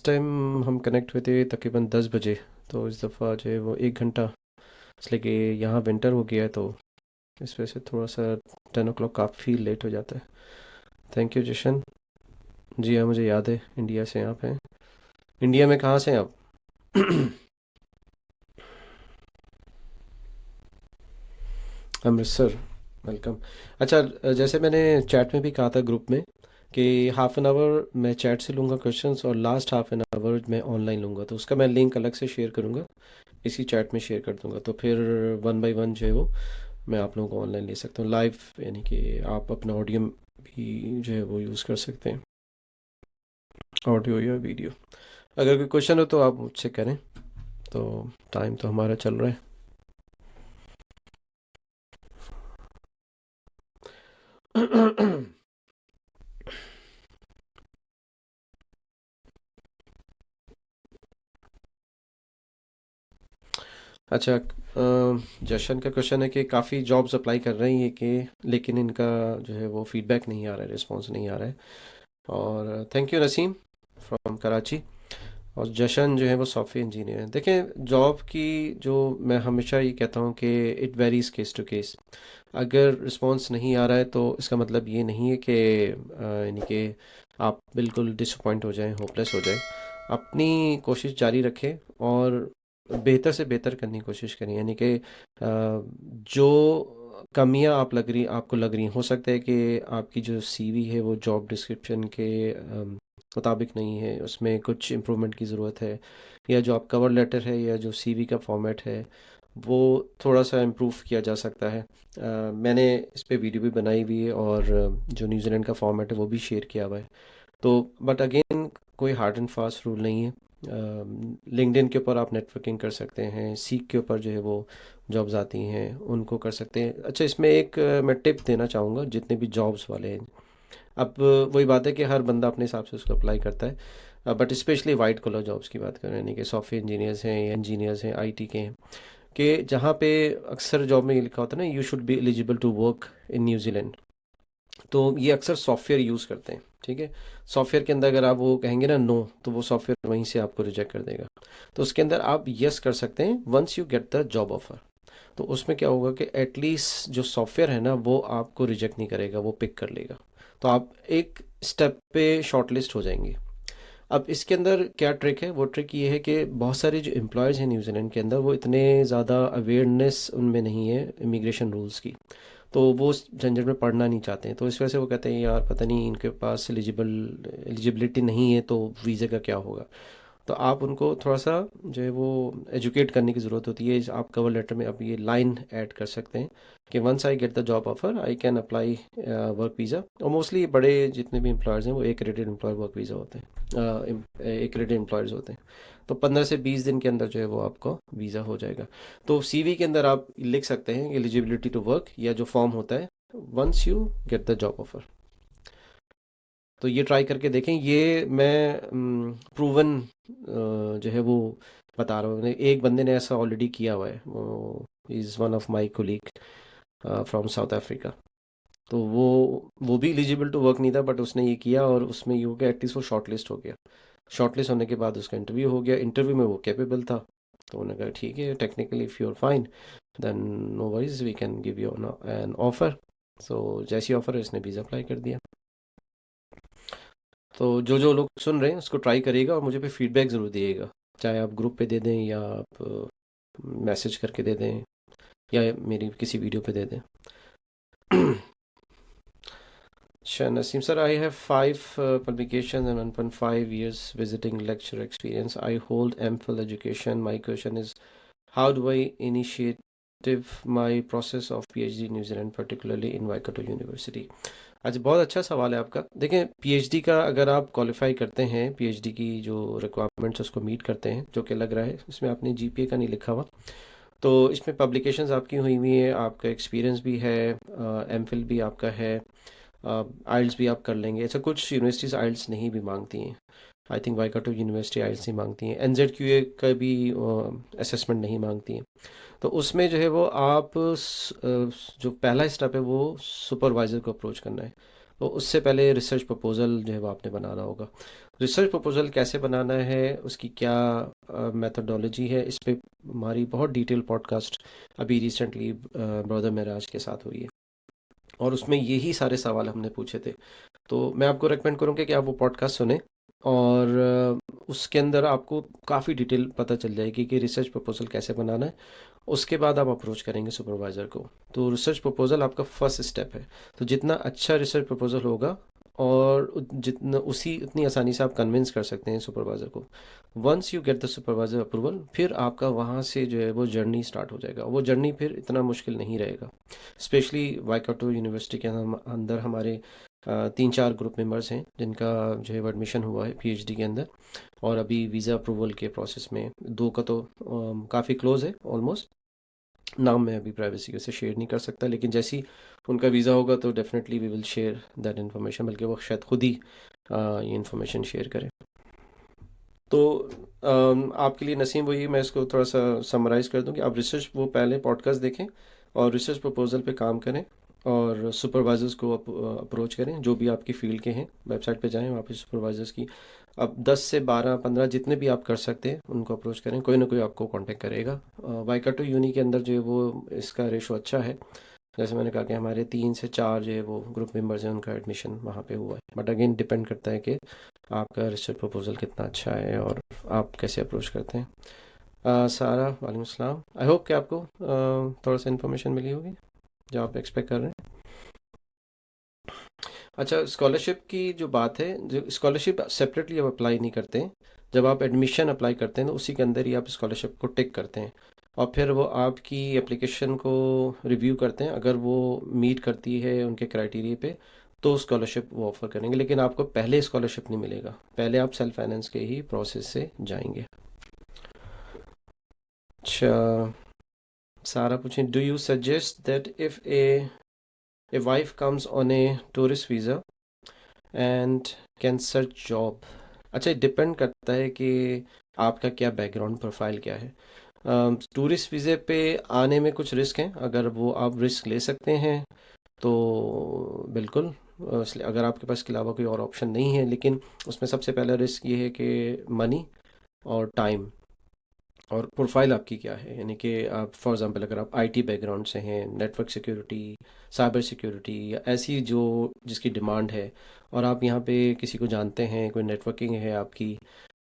Time हम connect हुए थे तकरीबन 10 बजे। तो इस दफ़ा जो है वो 1 घंटा, इसलिए कि यहाँ विंटर हो गया है तो इस वजह से थोड़ा सा 10 o'clock काफ़ी लेट हो जाता है। थैंक यू जशन। जी हाँ, मुझे याद है, इंडिया से आप हैं। इंडिया में कहाँ से हैं आप? अमृतसर। वेलकम। अच्छा, जैसे मैंने चैट में भी कहा था ग्रुप में कि हाफ एन आवर मैं चैट से लूँगा क्वेश्चंस और लास्ट हाफ एन आवर मैं ऑनलाइन लूँगा, तो उसका मैं लिंक अलग से शेयर करूँगा, इसी चैट में शेयर कर दूँगा। तो फिर वन बाय वन जो है वो मैं आप लोगों को ऑनलाइन ले सकता हूँ लाइव, यानी कि आप अपना ऑडियो भी जो है वो यूज़ कर सकते हैं, ऑडियो या वीडियो। अगर कोई क्वेश्चन हो तो आप मुझसे करें। तो टाइम तो हमारा चल रहा है। अच्छा, जशन का क्वेश्चन है कि काफ़ी जॉब्स अप्लाई कर रही हैं कि लेकिन इनका जो है वो फीडबैक नहीं आ रहा है, रिस्पॉन्स नहीं आ रहा है। और thank you Naseem from Karachi. और जशन जो है वो सॉफ्टवेयर इंजीनियर है। देखें, जॉब की जो मैं हमेशा ये कहता हूँ कि it varies case to case. अगर रिस्पॉन्स नहीं आ रहा है तो इसका मतलब ये नहीं है कि यानी कि आप बिल्कुल डिसअपॉइंट हो जाएं, होपलेस हो जाएं। अपनी कोशिश जारी रखें और बेहतर से बेहतर करने की कोशिश करें, यानी कि जो कमियां आपको लग रही हो सकता है कि आपकी जो सीवी है वो जॉब डिस्क्रिप्शन के मुताबिक नहीं है, उसमें कुछ इम्प्रूवमेंट की ज़रूरत है, या जो आप कवर लेटर है या जो सीवी का फॉर्मेट है वो थोड़ा सा इम्प्रूव किया जा सकता है। मैंने इस पे वीडियो भी बनाई हुई है और जो न्यूजीलैंड का फॉर्मेट है वो भी शेयर किया हुआ है। तो बट अगेन कोई हार्ड एंड फास्ट रूल नहीं है। लिंक्डइन के ऊपर आप नेटवर्किंग कर सकते हैं, सीक के ऊपर जो है वो जॉब्स आती हैं उनको कर सकते हैं। अच्छा, इसमें एक मैं टिप देना चाहूँगा जितने भी जॉब्स वाले हैं। अब वही बात है कि हर बंदा अपने हिसाब से उसको अप्लाई करता है, but specially white collar jobs की बात करें, यानी कि सॉफ्टवेयर इंजीनियर्स हैं या इंजीनियर्स हैं आईटी के हैं, कि जहाँ पे अक्सर जॉब में ये लिखा होता है ना, you should be eligible to work in New Zealand. तो ये अक्सर सॉफ्टवेयर यूज़ करते हैं, ठीक है। सॉफ्टवेयर के अंदर अगर आप वो कहेंगे ना नो, तो वो सॉफ्टवेयर वहीं से आपको रिजेक्ट कर देगा। तो उसके अंदर आप यस कर सकते हैं once you get the job offer. तो उसमें क्या होगा कि एटलीस्ट जो सॉफ्टवेयर है ना वो आपको रिजेक्ट नहीं करेगा, वो पिक कर लेगा। तो आप एक स्टेप पे शॉर्टलिस्ट हो जाएंगे। अब इसके अंदर क्या ट्रिक है, वो ट्रिक ये है कि बहुत सारे जो एम्प्लॉयज़ हैं न्यूजीलैंड के अंदर वो इतने ज़्यादा अवेयरनेस उनमें नहीं है इमिग्रेशन रूल्स की। तो वो उस झंझट में पढ़ना नहीं चाहते हैं, तो इस वजह से वो कहते हैं यार पता नहीं इनके पास एलिजिबिलिटी नहीं है तो वीज़े का क्या होगा। तो आप उनको थोड़ा सा जो है वो एजुकेट करने की ज़रूरत होती है। आप कवर लेटर में अब ये लाइन ऐड कर सकते हैं कि once I get the job offer I can apply work visa. और मोस्टली बड़े जितने भी एम्प्लॉयर्स हैं वो एक क्रेडिट एम्प्लॉयर वर्क वीज़ा होते हैं, एक क्रेडिट एम्प्लॉयर्स होते हैं। तो 15 से 20 दिन के अंदर जो है वो आपका वीज़ा हो जाएगा। तो सीवी के अंदर आप लिख सकते हैं एलिजिबिलिटी टू वर्क, या जो फॉर्म होता है once you get the job offer. तो ये ट्राई करके देखें। ये मैं प्रूवन जो है वो बता रहा हूँ, एक बंदे ने ऐसा ऑलरेडी किया हुआ है, वो is one of my colleague from south Africa. तो वो भी एलिजिबल टू वर्क नहीं था, बट उसने ये किया और उसमें ये हो गया, एटलीस्ट वो शॉर्टलिस्ट हो गया। शॉर्टलिस्ट होने के बाद उसका इंटरव्यू हो गया, इंटरव्यू में वो कैपेबल था। तो उन्होंने कहा ठीक है, technically if you are fine then no worries we can give you an offer. So जैसी ऑफर है इसने वीज़ा अप्लाई कर दिया। तो जो जो लोग सुन रहे हैं उसको ट्राई करिएगा और मुझे पे फीडबैक ज़रूर दिएगा, चाहे आप ग्रुप पे दे दें या आप मैसेज करके दे दें या मेरी किसी वीडियो पे दे दें। Sure, Naseem sir, I have five publications and 1.5 years visiting lecture experience. I hold MPhil education. My question is, how do I initiate my process of PhD in New Zealand, particularly in Waikato University? आज बहुत अच्छा सवाल है आपका। देखें, PhD का अगर आप क्वालिफाई करते हैं, पीएचडी की जो रिक्वायरमेंट्स उसको मीट करते हैं, जो कि लग रहा है इसमें आपने जीपीए का नहीं लिखा हुआ, तो इसमें पब्लिकेशंस आपकी हुई हुई है, आपका एक्सपीरियंस भी है, एमफिल भी आपका है, आइल्स भी आप कर लेंगे। ऐसा कुछ यूनिवर्सिटीज़ आइल्स नहीं भी मांगती हैं। आई थिंक वाईकाटो यूनिवर्सिटी आइल्स नहीं मांगती हैं, एनजेड का भी असेसमेंट नहीं मांगती हैं। तो उसमें जो है वो आप जो पहला स्टेप है वो सुपरवाइज़र को अप्रोच करना है। तो उससे पहले रिसर्च प्रपोज़ल जो है वो आपने बनाना होगा। रिसर्च प्रपोज़ल कैसे बनाना है, उसकी क्या मेथोडोलॉजी है, इस पे हमारी बहुत डिटेल पॉडकास्ट अभी रिसेंटली ब्रदर मेराज के साथ हुई है, और उसमें यही सारे सवाल हमने पूछे थे। तो मैं आपको रेकमेंड करूँगा कि आप वो पॉडकास्ट सुने, और उसके अंदर आपको काफ़ी डिटेल पता चल जाएगी कि रिसर्च प्रपोज़ल कैसे बनाना है। उसके बाद आप अप्रोच करेंगे सुपरवाइज़र को। तो रिसर्च प्रपोज़ल आपका फर्स्ट स्टेप है। तो जितना अच्छा रिसर्च प्रपोज़ल होगा, और जितना उसी उतनी आसानी से आप कन्विंस कर सकते हैं सुपरवाइज़र को। Once you get the supervisor approval, फिर आपका वहाँ से जो है वो जर्नी स्टार्ट हो जाएगा। वो जर्नी फिर इतना मुश्किल नहीं रहेगा। स्पेशली वाईकाटो यूनिवर्सिटी के अंदर हमारे 3-4 ग्रुप मेंबर्स हैं जिनका जो है वो एडमिशन हुआ है पीएचडी के अंदर, और अभी वीज़ा अप्रूवल के प्रोसेस में। 2 का तो काफ़ी क्लोज है ऑलमोस्ट। नाम मैं अभी प्राइवेसी से शेयर नहीं कर सकता, लेकिन जैसे ही उनका वीज़ा होगा तो definitely we will share that information, बल्कि वो शायद खुद ही ये इन्फॉर्मेशन शेयर करें। तो आपके लिए नसीम वही, मैं इसको थोड़ा सा समराइज कर दूं कि आप रिसर्च वो पहले पॉडकास्ट देखें, और रिसर्च प्रपोजल पे काम करें, और सुपरवाइजर्स को अप्रोच करें जो भी आपकी फील्ड के हैं। वेबसाइट पे जाएं, वहाँ पे सुपरवाइजर्स की अब 10 से 12 15 जितने भी आप कर सकते हैं उनको अप्रोच करें, कोई ना कोई आपको कांटेक्ट करेगा। वाईकाटो यूनी के अंदर जो है वो इसका रेशो अच्छा है। जैसे मैंने कहा कि हमारे 3 से 4 जो है वो ग्रुप मेंबर्स हैं, उनका एडमिशन वहाँ पे हुआ है। बट अगेन डिपेंड करता है कि आपका रिसर्च प्रपोजल कितना अच्छा है और आप कैसे अप्रोच करते हैं। सारा, वालेकुम सलाम। आई होप कि आपको थोड़ा सा इन्फॉर्मेशन मिली होगी जो आप एक्सपेक्ट कर रहे हैं। अच्छा, स्कॉलरशिप की जो बात है, जो स्कॉलरशिप सेपरेटली आप अप्लाई नहीं करते हैं। जब आप एडमिशन अप्लाई करते हैं तो उसी के अंदर ही आप स्कॉलरशिप को टिक करते हैं, और फिर वो आपकी एप्लीकेशन को रिव्यू करते हैं। अगर वो मीट करती है उनके क्राइटेरिया पे तो स्कॉलरशिप वो ऑफ़र करेंगे, लेकिन आपको पहले स्कॉलरशिप नहीं मिलेगा। पहले आप सेल्फ फाइनेंस के ही प्रोसेस से जाएंगे। अच्छा, सारा पूछें, do you suggest that if a wife comes on a tourist visa and can search job. अच्छा, डिपेंड करता है कि आपका क्या बैकग्राउंड प्रोफाइल क्या है। टूरिस्ट वीज़े पे आने में कुछ रिस्क हैं, अगर वो आप रिस्क ले सकते हैं तो बिल्कुल। इसलिए अगर आपके पास इसके अलावा कोई और ऑप्शन नहीं है, लेकिन उसमें सबसे पहला रिस्क ये है कि मनी और टाइम, और प्रोफाइल आपकी क्या है। यानी कि आप फॉर एग्जांपल अगर आप आईटी बैकग्राउंड से हैं, नेटवर्क सिक्योरिटी, साइबर सिक्योरिटी, या ऐसी जो जिसकी डिमांड है, और आप यहाँ पे किसी को जानते हैं, कोई नेटवर्किंग है आपकी,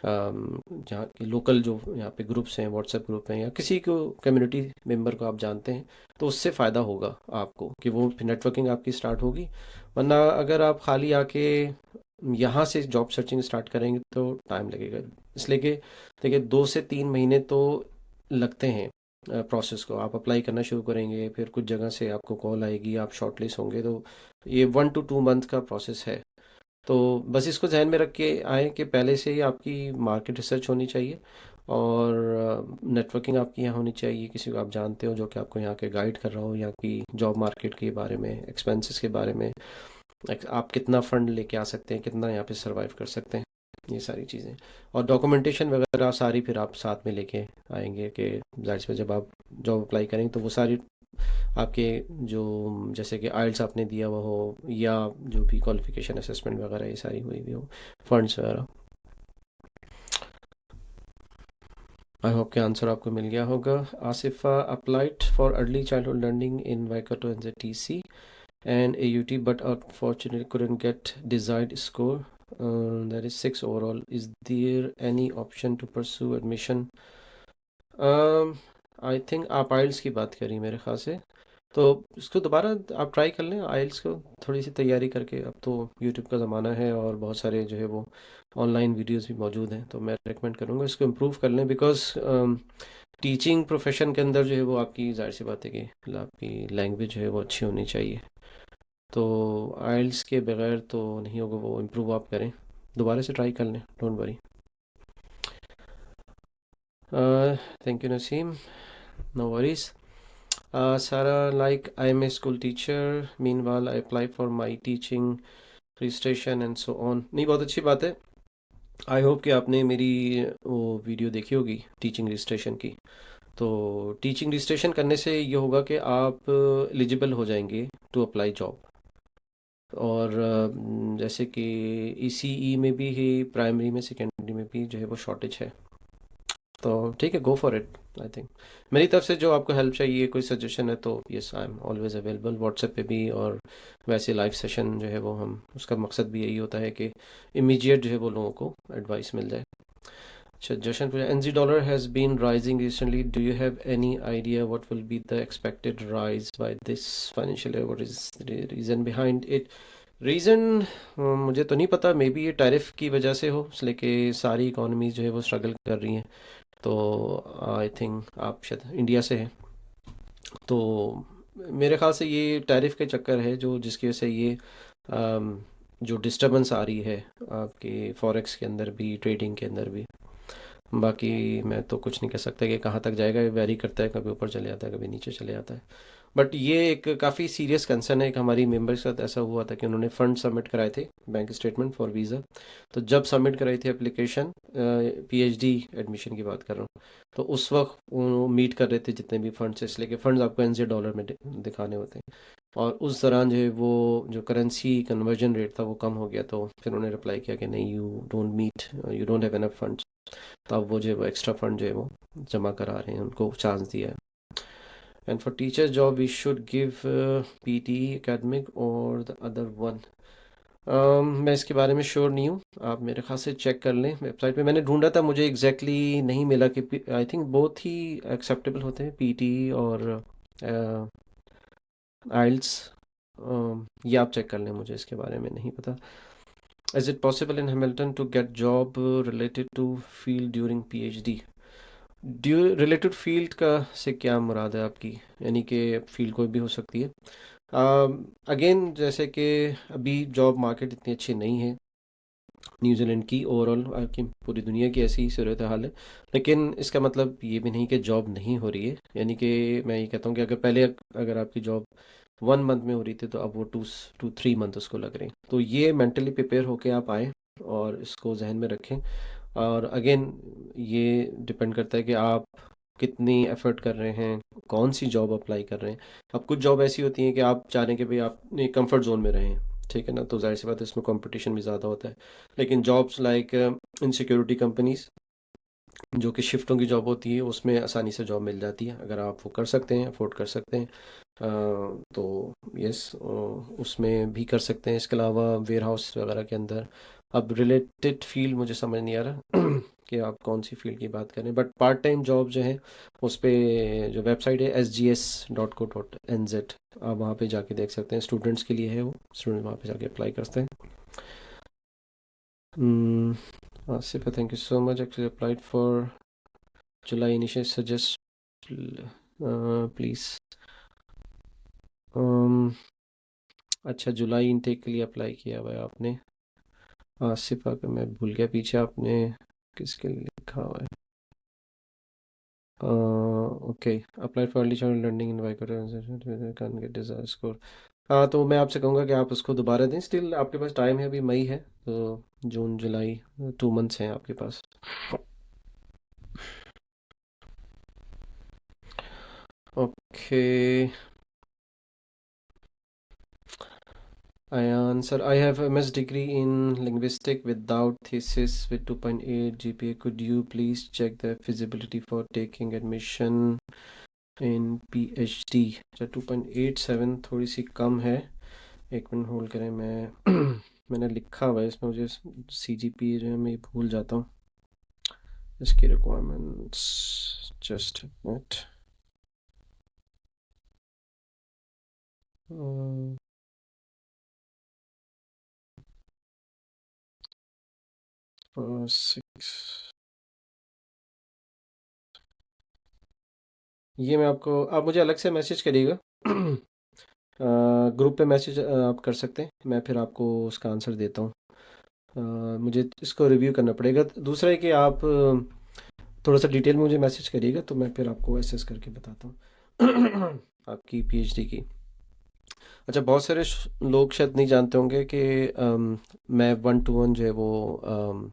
जहाँ की लोकल जो यहाँ पे ग्रुप्स हैं, व्हाट्सएप ग्रुप हैं, या किसी को कम्युनिटी मेंबर को आप जानते हैं, तो उससे फ़ायदा होगा आपको कि वो नेटवर्किंग आपकी स्टार्ट होगी। वरना अगर आप खाली आके यहाँ से जॉब सर्चिंग स्टार्ट करेंगे तो टाइम लगेगा। इसलिए कि देखिए, 2 से 3 महीने तो लगते हैं प्रोसेस को। आप अप्लाई करना शुरू करेंगे, फिर कुछ जगह से आपको कॉल आएगी, आप शॉर्टलिस्ट होंगे, तो ये 1 to 2 मंथ का प्रोसेस है। तो बस इसको ध्यान में रख के आए कि पहले से ही आपकी मार्केट रिसर्च होनी चाहिए, और नेटवर्किंग आपकी यहाँ होनी चाहिए, किसी को आप जानते हो जो कि आपको यहाँ के गाइड कर रहा हो, यहाँ की जॉब मार्केट के बारे में, एक्सपेंसेस के बारे में, आप कितना फंड लेके आ सकते हैं, कितना यहाँ पे सरवाइव कर सकते हैं, ये सारी चीज़ें। और डॉक्यूमेंटेशन वगैरह सारी फिर आप साथ में लेके आएंगे कि जाहिर सी बात, जब आप जॉब अप्लाई करेंगे तो वो सारी आपके जो, जैसे कि आइल्स आपने दिया हुआ हो, या जो भी क्वालिफिकेशन असेसमेंट वगैरह ये सारी हुई हुई हो, फंड्स वगैरह। आई होप के आंसर आपको मिल गया होगा। Asifa applied for early childhood learning in Waikato NZTC and AUT, but unfortunately couldn't get desired score. That is 6 overall. Is there any option to pursue admission? I think आप आइल्स की बात करी मेरे ख्याल से, तो इसको दोबारा आप ट्राई कर लें आइल्स को, थोड़ी सी तैयारी करके। अब तो यूट्यूब का ज़माना है और बहुत सारे जो है वो ऑनलाइन वीडियोस भी मौजूद हैं, तो मैं रेकमेंड करूँगा इसको इम्प्रूव कर लें। बिकॉज टीचिंग प्रोफेशन के अंदर जो है वो आपकी जाहिर सी बात है कि आपकी लैंग्वेज जो है वो अच्छी होनी चाहिए। तो आइल्स के बगैर तो नहीं होगा, वो इम्प्रूव आप करें, दोबारा से ट्राई कर लें, don't worry. Thank you Naseem, no worries. Sarah, like I am a school teacher, meanwhile I apply for my teaching registration and so on। नहीं, बहुत अच्छी बात है। आई होप कि आपने मेरी वो वीडियो देखी होगी टीचिंग रजिस्ट्रेशन की। तो टीचिंग रजिस्ट्रेशन करने से ये होगा कि आप एलिजिबल हो जाएंगे टू अप्लाई जॉब। और जैसे कि ईसीई में भी ही, प्राइमरी में सेकेंडरी में भी जो है वो शॉर्टेज है। तो ठीक है, go for it. I think मेरी तरफ से जो आपको हेल्प चाहिए, कोई सजेशन है तो yes, I am always available WhatsApp पे भी। और वैसे लाइव सेशन जो है वो हम, उसका मकसद भी यही होता है कि इमीडिएट जो है वो लोगों को एडवाइस मिल जाए। अच्छा, Jashan, NZ dollar has been rising recently, do you have any idea what will be the expected rise by this financial year, what is the reason behind it? Reason मुझे तो नहीं पता, मे बी ये tariff की वजह से हो, इसलिए कि सारी इकॉनमीज जो है वो स्ट्रगल कर रही हैं। तो आई थिंक आप शायद इंडिया से हैं, तो मेरे ख्याल से ये टैरिफ के चक्कर है जो, जिसकी वजह से ये जो डिस्टरबेंस आ रही है आपके फॉरेक्स के अंदर भी, ट्रेडिंग के अंदर भी। बाकी मैं तो कुछ नहीं कह सकता कि कहाँ तक जाएगा, ये वेरी करता है, कभी ऊपर चले जाता है, कभी नीचे चले जाता है। बट ये एक काफ़ी सीरियस कंसर्न है। एक हमारी मेंबर्स के साथ ऐसा हुआ था कि उन्होंने फ़ंड सबमिट कराए थे, बैंक स्टेटमेंट फॉर वीज़ा। तो जब सबमिट कराई थी एप्लीकेशन, पीएचडी एडमिशन की बात कर रहा हूँ, तो उस वक्त वो मीट कर रहे थे जितने भी फंड्स, इसलिए कि फ़ंड्स आपको एनजे डॉलर में दिखाने होते हैं। और उस दौरान जो है वो जो करेंसी कन्वर्जन रेट था वो कम हो गया, तो फिर उन्होंने रिप्लाई किया कि नहीं, you don't have enough funds. तो अब वो जो है वो एक्स्ट्रा फंड जो है वो जमा करा रहे हैं, उनको चांस दिया है। And for teacher job we should give PT academic और द अदर वन। मैं इसके बारे में श्योर नहीं हूँ, आप मेरे ख्याल से चेक कर लें वेबसाइट पे। मैंने ढूंढा था, मुझे एग्जैक्टली exactly नहीं मिला कि I think both he acceptable होते हैं, पीटी और आइल्स। ये आप चेक कर लें, मुझे इसके बारे में नहीं पता। Is it possible in Hamilton to get job related to field during PhD? Due related field का से क्या मुराद है आपकी? यानी कि फील्ड कोई भी हो सकती है। अगेन जैसे कि अभी जॉब मार्केट इतनी अच्छी नहीं है न्यूजीलैंड की, ओवरऑल की पूरी दुनिया की ऐसी ही सूरत हाल है। लेकिन इसका मतलब ये भी नहीं कि जॉब नहीं हो रही है। यानी कि मैं ये कहता हूँ कि अगर पहले अगर आपकी जॉब 1 मंथ में हो रही थी, तो अब वो 2-3 मंथ उसको लग रहे हैं। तो ये मेंटली प्रिपेयर होके आप आएँ और इसको जहन में रखें। और अगेन ये डिपेंड करता है कि आप कितनी एफर्ट कर रहे हैं, कौन सी जॉब अप्लाई कर रहे हैं। अब कुछ जॉब ऐसी होती हैं कि आप चाह रहे हैं कि भाई आप एक कंफर्ट जोन में रहें, ठीक है ना, तो जाहिर सी बात है इसमें कंपटीशन भी ज़्यादा होता है। लेकिन jobs like in security companies, जो कि शिफ्टों की जॉब होती है, उसमें आसानी से जॉब मिल जाती है अगर आप वो कर सकते हैं, अफोर्ड कर सकते हैं। तो यस, उसमें भी कर सकते हैं। इसके अलावा वेयर हाउस वगैरह के अंदर, अब रिलेटेड फील्ड मुझे समझ नहीं आ रहा कि आप कौन सी फील्ड की बात करें। बट पार्ट टाइम जॉब जो है, उस पे जो वेबसाइट है sgs.co.nz, आप वहाँ पे जाके देख सकते हैं। स्टूडेंट्स के लिए है वो, स्टूडेंट वहाँ पे जाके अप्लाई करते हैं। Asif, thank you so much, actually applied for July initial, suggest please. अच्छा, जुलाई इनटेक के लिए अप्लाई किया हुआ है आपने, आसिफ? का मैं भूल गया पीछे आपने किसके लिए लिखा हुआ है। Okay, apply for early child learning in can get desire score. हाँ, तो मैं आपसे कहूँगा कि आप उसको दोबारा दें। स्टिल आपके पास टाइम है, अभी मई है, तो जून जुलाई 2 मंथ्स हैं आपके पास। Okay, Ayan, sir, I have a MS degree in linguistic without thesis with 2.8 GPA. Could you please check the feasibility for taking admission in PhD? अच्छा, 2.87 थोड़ी सी कम है। एक मिनट होल्ड करें, मैं मैंने लिखा हुआ है इसमें, मुझे CGPA जो है मैं भूल जाता हूँ इसकी रिक्वायरमेंट्स। Just minute. 6, ये मैं आपको, आप मुझे अलग से मैसेज करिएगा ग्रुप पे मैसेज आप कर सकते हैं, मैं फिर आपको उसका आंसर देता हूँ। मुझे इसको रिव्यू करना पड़ेगा। दूसरा है कि आप थोड़ा सा डिटेल में मुझे मैसेज करिएगा, तो मैं फिर आपको एसेस करके बताता हूँ आपकी पीएचडी की। अच्छा, बहुत सारे लोग शायद नहीं जानते होंगे कि मैं 1-to-1 जो है वो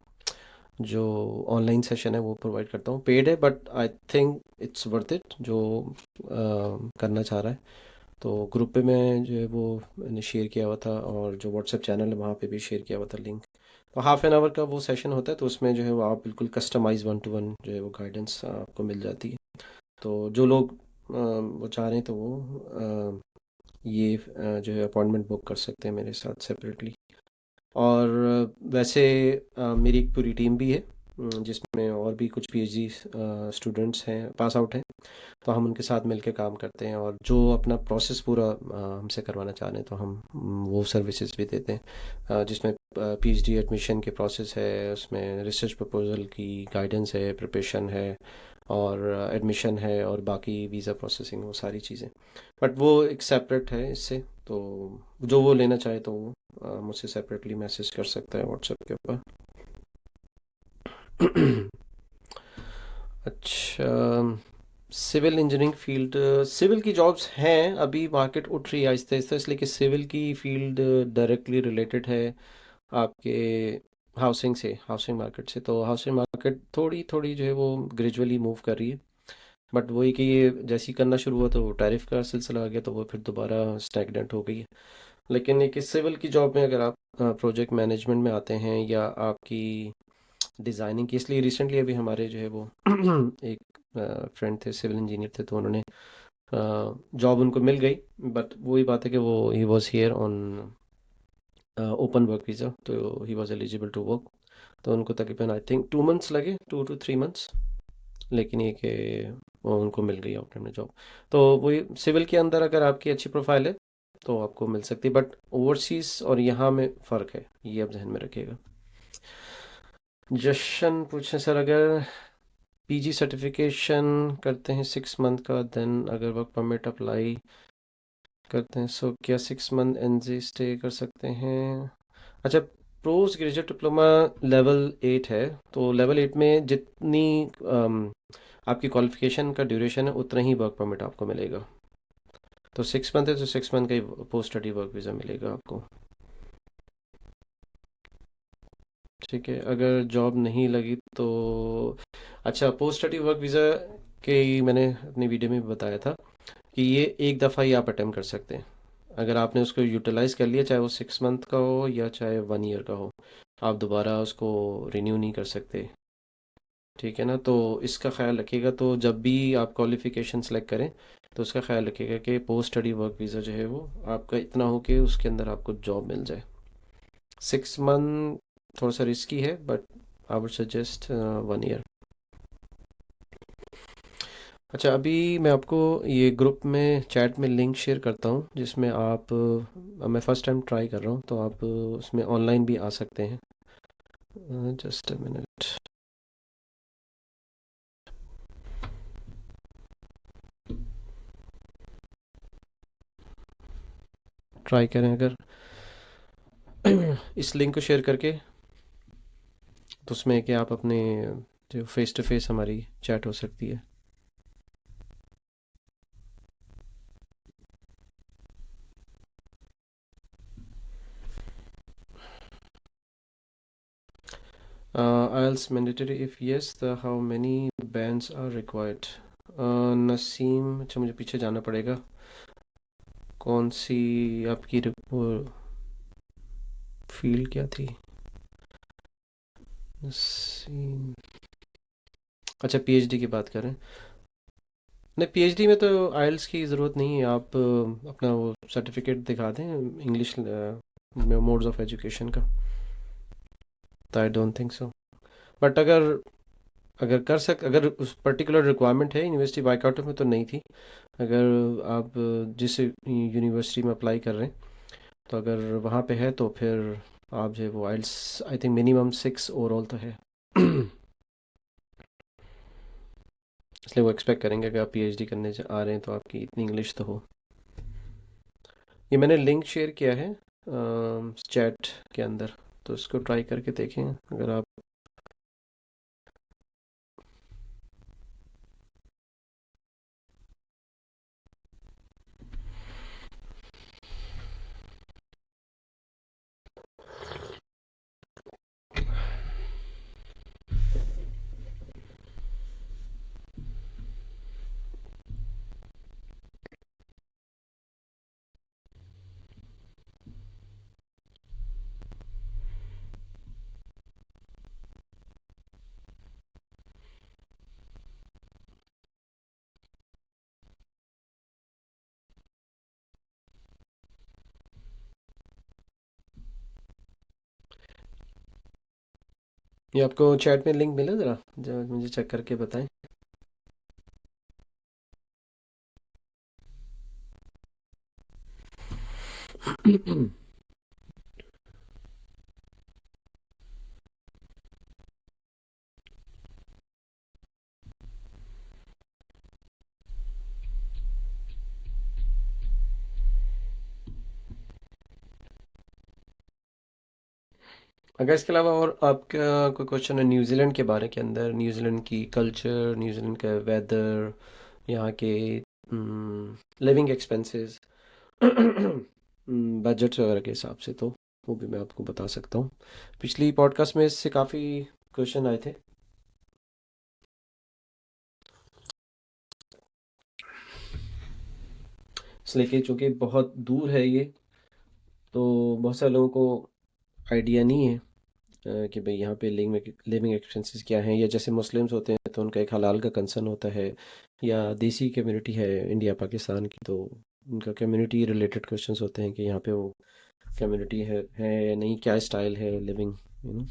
जो ऑनलाइन सेशन है वो प्रोवाइड करता हूँ। पेड है, but I think it's worth it जो करना चाह रहा है। तो ग्रुप पे मैं जो है वो मैंने शेयर किया हुआ था, और जो व्हाट्सएप चैनल है वहाँ पे भी शेयर किया हुआ था लिंक। तो हाफ एन आवर का वो सेशन होता है, तो उसमें जो है वो आप बिल्कुल कस्टमाइज 1 to 1 जो है वो गाइडेंस आपको मिल जाती है। तो जो लोग वो चाह रहे हैं तो वो ये जो है अपॉइंटमेंट बुक कर सकते हैं मेरे साथ सेपरेटली। और वैसे मेरी एक पूरी टीम भी है, जिसमें और भी कुछ पीएचडी स्टूडेंट्स हैं, पास आउट हैं। तो हम उनके साथ मिलकर काम करते हैं, और जो अपना प्रोसेस पूरा हमसे करवाना चाह रहे हैं तो हम वो सर्विसेज भी देते हैं, जिसमें पीएचडी एडमिशन के प्रोसेस है, उसमें रिसर्च प्रपोजल की गाइडेंस है, प्रिपरेशन है, और एडमिशन है, और बाकी वीज़ा प्रोसेसिंग, वो सारी चीज़ें। बट वो एक सेपरेट है इससे। तो जो वो लेना चाहे तो वो मुझसे सेपरेटली मैसेज कर सकता है व्हाट्सएप के ऊपर। अच्छा, सिविल इंजीनियरिंग फील्ड, सिविल की जॉब्स हैं, अभी मार्केट उठ रही है आहिस्ता आहिस्ता, इसलिए कि सिविल की फील्ड डायरेक्टली रिलेटेड है आपके हाउसिंग से, हाउसिंग मार्केट से। तो हाउसिंग मार्केट थोड़ी थोड़ी जो है वो ग्रेजुअली मूव कर रही है। बट वही कि ये जैसे ही करना शुरू हुआ तो टैरिफ का सिलसिला आ गया, तो वो फिर दोबारा स्टैग्नेंट हो गई है। लेकिन ये कि सिविल की जॉब में अगर आप प्रोजेक्ट मैनेजमेंट में आते हैं, या आपकी डिज़ाइनिंग की, इसलिए रिसेंटली अभी हमारे जो है वो एक फ्रेंड थे, सिविल इंजीनियर थे, तो उन्होंने जॉब उनको मिल गई। बट वही बात है कि वो he was here on open work visa, तो he was eligible to work. तो उनको तकरीबन आई थिंक 2 मंथ्स लगे, 2 to 3 मंथ्स। लेकिन ये कि वो उनको मिल गई अपने जॉब। तो वही सिविल के अंदर अगर आपकी अच्छी प्रोफाइल है तो आपको मिल सकती है, बट ओवरसीज़ और यहाँ में फ़र्क है, ये आप जहन में रखिएगा। जशन पूछें सर, अगर पीजी सर्टिफिकेशन करते हैं 6 मंथ का, देन अगर वर्क परमिट अप्लाई करते हैं, सो क्या 6 मंथ एनजी स्टे कर सकते हैं? अच्छा, पोस्ट ग्रेजुएट डिप्लोमा लेवल 8 है। तो लेवल 8 में जितनी आपकी क्वालिफिकेशन का ड्यूरेशन है, उतना ही वर्क परमिट आपको मिलेगा। तो 6 मंथ है तो 6 मंथ का ही पोस्ट स्टडी वर्क वीज़ा मिलेगा आपको। ठीक है, अगर जॉब नहीं लगी तो, अच्छा, पोस्ट स्टडी वर्क वीज़ा के ही मैंने अपनी वीडियो में भी बताया था कि ये एक दफ़ा ही आप अटेम्प्ट कर सकते हैं। अगर आपने उसको यूटिलाइज़ कर लिया, चाहे वो 6 मंथ का हो या चाहे 1 ईयर का हो, आप दोबारा उसको रिन्यू नहीं कर सकते। ठीक है ना? तो इसका ख्याल रखिएगा, तो जब भी आप क्वालिफ़िकेशन सेलेक्ट करें तो उसका ख्याल रखिएगा कि पोस्ट स्टडी वर्क वीज़ा जो है वो आपका इतना हो कि उसके अंदर आपको जॉब मिल जाए। 6 मंथ थोड़ा सा रिस्की है, but I would suggest 1 year. अच्छा, अभी मैं आपको ये ग्रुप में चैट में लिंक शेयर करता हूँ, जिसमें आप मैं फ़र्स्ट टाइम ट्राई कर रहा हूँ, तो आप उसमें ऑनलाइन भी आ सकते हैं। जस्ट अ मिनट, ट्राई करें अगर इस लिंक को शेयर करके, तो उसमें कि आप अपने जो फेस टू फेस हमारी चैट हो सकती है। IELTS mandatory, if yes the how many bands are required? Naseem, अच्छा मुझे पीछे जाना पड़ेगा। कौन सी आपकी फील्ड क्या थी? नसीम, अच्छा पीएचडी की बात करें। नहीं, पीएचडी में तो आइल्स की ज़रूरत नहीं है, आप अपना वो सर्टिफिकेट दिखा दें इंग्लिश मोड्स ऑफ एजुकेशन का। तो I don't think so. But अगर अगर कर सक अगर उस पर्टिकुलर रिक्वायरमेंट है, यूनिवर्सिटी बाइकआउट में तो नहीं थी। अगर आप जिस यूनिवर्सिटी में अप्लाई कर रहे हैं, तो अगर वहाँ पे है तो फिर आप जो है वो आइल्स आई थिंक मिनिमम 6 ओवरऑल तो है। इसलिए वो एक्सपेक्ट करेंगे कि आप पीएचडी करने आ रहे हैं तो आपकी इतनी इंग्लिश तो हो। ये मैंने लिंक शेयर किया है चैट के अंदर, तो इसको ट्राई करके देखें अगर आप ये आपको चैट में लिंक मिला ज़रा, मुझे चेक करके बताएं। अगर इसके अलावा और आपका कोई क्वेश्चन है न्यूजीलैंड के बारे के अंदर, न्यूजीलैंड की कल्चर, न्यूजीलैंड का वेदर, यहाँ के लिविंग एक्सपेंसेस, बजट्स वगैरह के हिसाब से, तो वो भी मैं आपको बता सकता हूँ। पिछली पॉडकास्ट में इससे काफ़ी क्वेश्चन आए थे। इसलिए कि चूँकि बहुत दूर है ये, तो बहुत सारे लोगों को आइडिया नहीं है कि भाई यहाँ पे लिविंग लिविंग एक्सपेंसेस क्या हैं, या जैसे मुस्लिम्स होते हैं तो उनका एक हलाल का कंसर्न होता है, या देसी कम्युनिटी है इंडिया पाकिस्तान की, तो उनका कम्युनिटी रिलेटेड क्वेश्चंस होते हैं कि यहाँ पे वो कम्युनिटी है या नहीं, क्या स्टाइल है living, you know.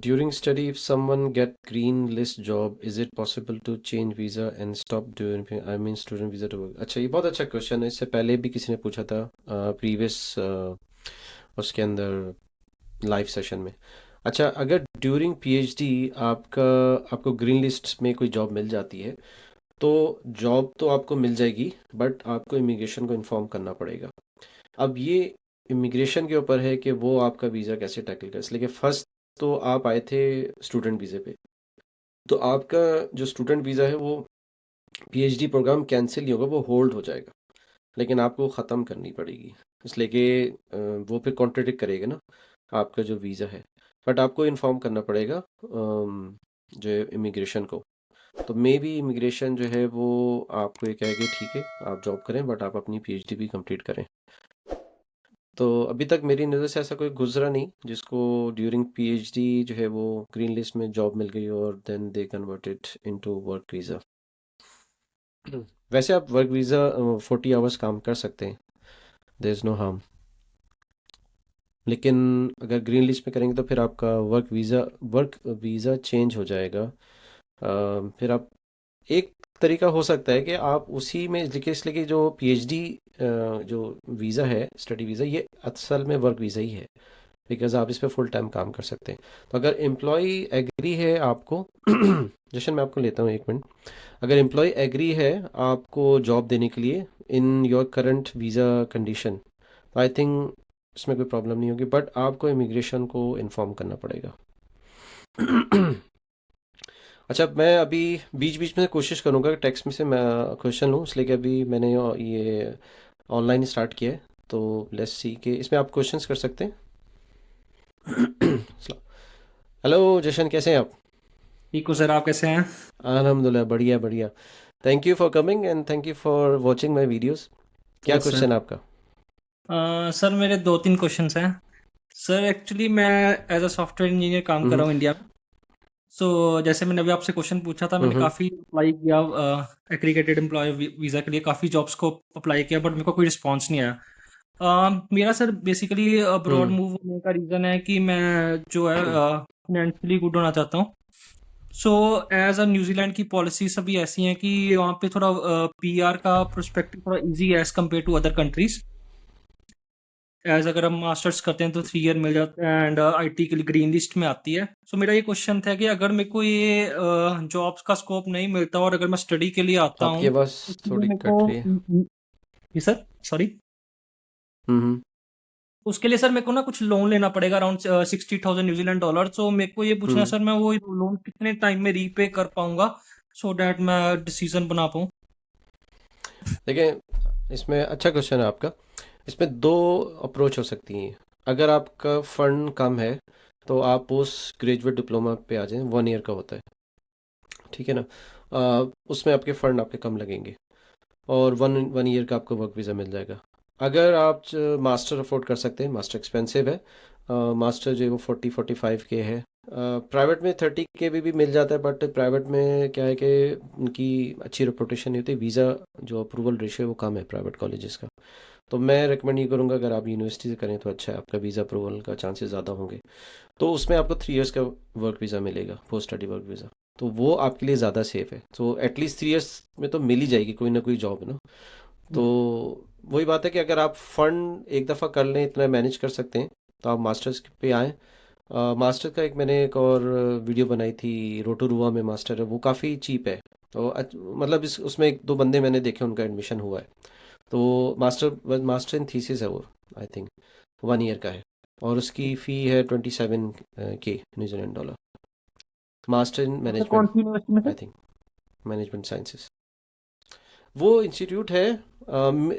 During study, if someone get green list job, is it possible to change visa and stop doing, I mean student visa to work? अच्छा, ये बहुत अच्छा क्वेश्चन है। इससे पहले भी किसी ने पूछा था प्रीवियस उसके अंदर लाइव सेशन में। अच्छा, अगर ड्यूरिंग पीएचडी आपका आपको ग्रीन लिस्ट में कोई जॉब मिल जाती है, तो जॉब तो आपको मिल जाएगी, बट आपको इमिग्रेशन को इन्फॉर्म करना पड़ेगा। अब ये इमिग्रेशन के ऊपर है कि वो आपका वीज़ा कैसे टैकल करे, इसलिए कि फर्स्ट तो आप आए थे स्टूडेंट वीज़े पे, तो आपका जो स्टूडेंट वीज़ा है वो पीएचडी प्रोग्राम कैंसिल नहीं होगा, वो होल्ड हो जाएगा, लेकिन आपको ख़त्म करनी पड़ेगी। इसलिए कि वो फिर कॉन्ट्रडिक्ट करेगा ना आपका जो वीज़ा है। बट आपको इन्फॉर्म करना पड़ेगा जो इमिग्रेशन को। तो मे बी इमिग्रेशन जो है वो आपको ये कहेगी ठीक है आप जॉब करें, बट आप अपनी पीएचडी भी कंप्लीट करें। तो अभी तक मेरी नज़र से ऐसा कोई गुजरा नहीं जिसको ड्यूरिंग पीएचडी जो है वो ग्रीन लिस्ट में जॉब मिल गई और then they converted into work visa. वैसे आप वर्क वीज़ा 40 आवर्स काम कर सकते हैं, देयर इज़ नो हार्म। लेकिन अगर ग्रीन लिस्ट में करेंगे तो फिर आपका वर्क वीज़ा चेंज हो जाएगा। फिर आप एक तरीका हो सकता है कि आप उसी में देखिए, इसलिए कि जो पीएचडी जो वीज़ा है, स्टडी वीज़ा, ये असल में वर्क वीज़ा ही है, बिकॉज आप इस पे फुल टाइम काम कर सकते हैं। तो अगर एम्प्लॉय एग्री है आपको जशन मैं आपको लेता हूँ एक मिनट। अगर एम्प्लॉय एग्री है आपको जॉब देने के लिए in your current visa condition, तो आई थिंक इसमें कोई प्रॉब्लम नहीं होगी, बट आपको इमिग्रेशन को इन्फॉर्म करना पड़ेगा। अच्छा, मैं अभी बीच बीच में कोशिश करूँगा टेक्स्ट में से मैं क्वेश्चन लूँ, इसलिए कि अभी मैंने ये ऑनलाइन स्टार्ट किया है, तो लेट्स सी के इसमें आप क्वेश्चंस कर सकते हैं। हेलो जशन, कैसे हैं आप? ठीक हो सर, आप कैसे हैं? अल्हम्दुलिल्लाह, बढ़िया बढ़िया। Thank you for coming and thank you for watching my videos. क्या यस सर। क्वेश्चन है आपका? सर मेरे दो तीन क्वेश्चंस हैं। सर एक्चुअली मैं एज अ सॉफ्टवेयर इंजीनियर काम कर हम्म रहा हूँ इंडिया में। सो जैसे मैंने अभी आपसे क्वेश्चन पूछा था, मैंने हम्म काफ़ी अप्लाई किया एग्रीगेटेड एम्प्लॉय वीज़ा के लिए, काफ़ी जॉब्स को अप्लाई किया, बट मेरे को कोई रिस्पॉन्स नहीं आया। मेरा सर बेसिकली अब्रॉड हम्म मूव होने का रीज़न है कि मैं जो है फाइनेंशियली गुड होना चाहता हूँ। सो एज अ न्यूजीलैंड की पॉलिसीज सभी ऐसी हैं कि वहाँ पे थोड़ा पीआर का प्रोस्पेक्टिव थोड़ा इजी है as compared to other countries. As अगर हम मास्टर्स करते हैं तो 3 ईयर मिल जाता है एंड आईटी के लिए ग्रीन लिस्ट में आती है। सो मेरा ये क्वेश्चन था कि अगर मेरे को ये जॉब्स का स्कोप नहीं मिलता और अगर मैं स्टडी के लिए आता आपकी हूँ, आवाज़ उसके लिए थोड़ी मेरे को कट रही है। जी सर, सॉरी। हम्म उसके लिए सर मेरे को ना कुछ लोन लेना पड़ेगा अराउंड 60,000 न्यूजीलैंड डॉलर। सो मेरे को ये पूछना है हम्म सर, मैं वो लोन कितने टाइम में रीपे कर पाऊंगा सो डैट मैं डिसीजन बना पाऊँ। देखिए, इसमें अच्छा क्वेश्चन है आपका। इसमें दो अप्रोच हो सकती हैं। अगर आपका फंड कम है तो आप पोस्ट ग्रेजुएट डिप्लोमा पे आ जाएं, 1 ईयर का होता है, ठीक है ना। उसमें आपके फंड आपके कम लगेंगे और वन वन ईयर का आपको वर्क वीज़ा मिल जाएगा। अगर आप मास्टर अफोर्ड कर सकते हैं, मास्टर एक्सपेंसिव है, मास्टर जो है वो 40-45 के है। प्राइवेट में 30 के भी मिल जाता है, बट प्राइवेट में क्या है कि उनकी अच्छी रेपुटेशन नहीं होती, वीज़ा जो अप्रूवल रेशियो है वो कम है प्राइवेट कॉलेजेस का। तो मैं रिकमेंड ये करूँगा, अगर आप यूनिवर्सिटी से करें तो अच्छा है, आपका वीज़ा अप्रूवल का चांसेस ज़्यादा होंगे। तो उसमें आपको 3 इयर्स का वर्क वीज़ा मिलेगा, पोस्ट स्टडी वर्क वीज़ा। तो वो आपके लिए ज़्यादा सेफ है। तो एटलीस्ट 3 इयर्स में तो मिल ही जाएगी कोई ना कोई जॉब ना। तो वही बात है कि अगर आप फंड एक दफ़ा कर लें, इतना मैनेज कर सकते हैं, तो आप मास्टर्स पे आएँ। मास्टर का एक और वीडियो बनाई थी, रोटोरुआ में मास्टर है, वो काफ़ी चीप है। तो मतलब इस उसमें एक दो बंदे मैंने देखे, उनका एडमिशन हुआ है। तो मास्टर मास्टर इन थीसिस है वो, आई थिंक 1 ईयर का है। और उसकी फ़ी है 27 के न्यूजीलैंड डॉलर। मास्टर इन मतलब कौन मैनेजमेंट, सी यूनिवर्सिटी में आई से? थिंक मैनेजमेंट साइंसेस वो इंस्टीट्यूट है।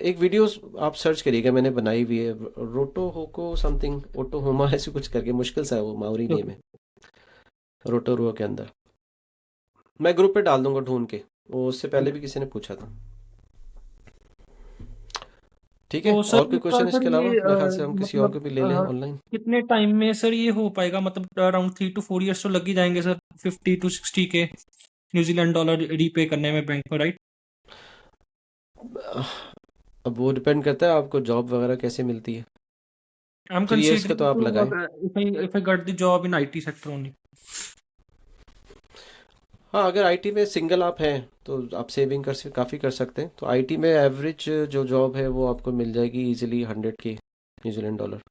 एक वीडियो आप सर्च करिएगा, मैंने बनाई हुई है, रोटो होको समथिंग, ओटोहोमा ऐसे कुछ करके, मुश्किल सा है वो, माओरी नेम ओके। है। रोटोरुआ के अंदर मैं ग्रुप पे डाल दूंगा ढूंढ के, वो उससे पहले भी किसी ने पूछा था। ठीक है, तो और सर कोई इसका क्वेश्चन सर इसके ये अलावा? मेरे ख्याल से हम किसी और मतलब को भी ले लें ऑनलाइन। कितने टाइम में सर ये हो पाएगा? मतलब अराउंड 3 to 4 years तो लग ही जाएंगे सर, 50 to 60 के न्यूजीलैंड डॉलर रीपे करने में बैंक में, राइट? अब वो डिपेंड करता है आपको जॉब वगैरह कैसे मिलती है। आई एम 3 इयर्स का कंसीडरिंग तो आप टू, लगाएं। if I got the job in IT sector only. हाँ, अगर आईटी में सिंगल आप हैं तो आप सेविंग काफ़ी कर सकते हैं। तो आईटी में एवरेज जो जॉब है वो आपको मिल जाएगी इजीली 100 के न्यूजीलैंड डॉलर।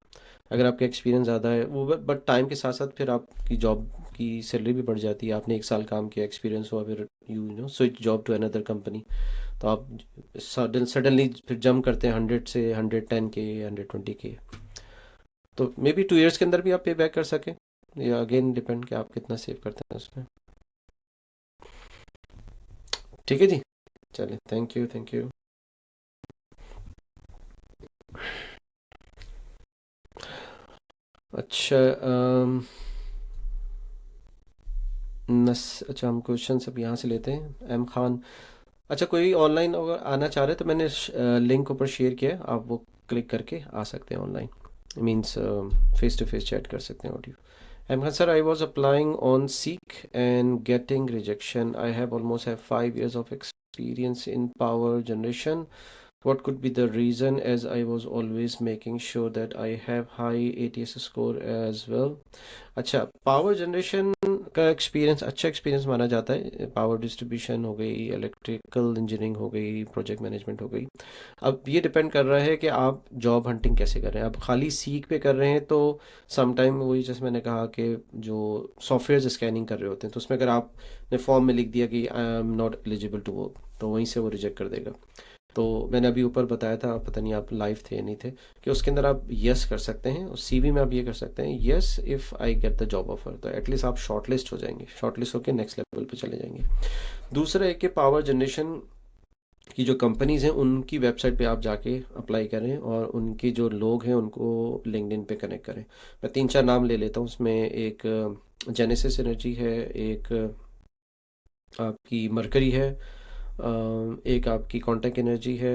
अगर आपका एक्सपीरियंस ज़्यादा है वो, बट टाइम के साथ साथ फिर आपकी जॉब की सैलरी भी बढ़ जाती है। आपने 1 साल काम किया, एक्सपीरियंस हुआ, फिर you know switch job to another company, तो आप सडनली फिर जंप करते हैं 100 से 110 के, 120 के। तो मे बी 2 इयर्स के अंदर भी आप पे बैक कर सकें, या अगेन डिपेंड कि आप कितना सेव करते हैं उसमें। ठीक है जी, चलिए, थैंक यू, थैंक यू। अच्छा, अच्छा, हम क्वेश्चन सब यहाँ से लेते हैं। एम खान, अच्छा, कोई ऑनलाइन अगर आना चाह रहे हैं तो मैंने लिंक ऊपर शेयर किया है, आप वो क्लिक करके आ सकते हैं online. Means face to face chat कर सकते हैं, audio. M Khan sir, I was applying on Seek and getting rejection. I have almost have 5 years of experience in power generation. What could be the reason, as I was always making sure that I have high ATS score as well? अच्छा, power generation का experience अच्छा experience माना जाता है। Power distribution हो गई, electrical engineering हो गई, प्रोजेक्ट मैनेजमेंट हो गई। अब ये डिपेंड कर रहा है कि आप जॉब हंटिंग कैसे कर रहे हैं। आप खाली सीख पे कर रहे हैं तो समटाइम वही, जैसे मैंने कहा कि जो सॉफ्टवेयर स्कैनिंग कर रहे होते हैं, तो उसमें अगर आपने फॉर्म में लिख दिया कि I am not eligible to work, तो वहीं से वो रिजेक्ट कर देगा। तो मैंने अभी ऊपर बताया था, पता नहीं आप लाइव थे या नहीं थे, कि उसके अंदर आप यस कर सकते हैं, और सीवी में आप ये कर सकते हैं, yes if I get the job offer. तो एटलीस्ट आप शॉर्टलिस्ट हो जाएंगे, शॉर्टलिस्ट होकर नेक्स्ट लेवल पे चले जाएंगे। दूसरा है कि पावर जनरेशन की जो कंपनीज़ हैं उनकी वेबसाइट पे आप जाके अप्लाई करें, और उनके जो लोग हैं उनको लिंक्डइन पे कनेक्ट करें। मैं 3-4 नाम ले लेता हूँ। उसमें एक जेनेसिस एनर्जी है, एक आपकी मरकरी है, एक आपकी कॉन्टेक्ट एनर्जी है।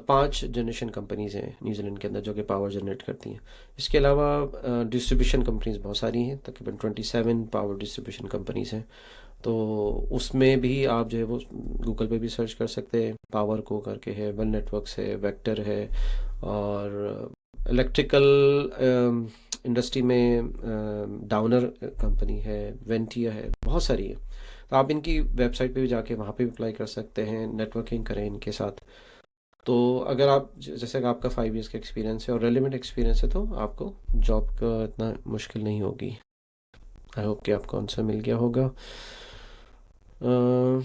5 जनरेशन कंपनीज़ हैं न्यूजीलैंड के अंदर जो कि पावर जनरेट करती हैं। इसके अलावा डिस्ट्रीब्यूशन कंपनीज बहुत सारी हैं, तकरीबन 27 पावर डिस्ट्रीब्यूशन कंपनीज हैं। तो उसमें भी आप जो है वो गूगल पे भी सर्च कर सकते हैं, पावर को करके है, वन नेटवर्क्स है, वेक्टर है, और इलेक्ट्रिकल इंडस्ट्री में डाउनर कंपनी है, वेंटिया है, बहुत सारी है। तो आप इनकी वेबसाइट पे भी जाके वहाँ पे भी अप्लाई कर सकते हैं, नेटवर्किंग करें इनके साथ। तो अगर आप जैसे कि आपका 5 years का एक्सपीरियंस है और रेलिवेंट एक्सपीरियंस है, तो आपको जॉब का इतना मुश्किल नहीं होगी। आई होप कि आपको आंसर मिल गया होगा। अ,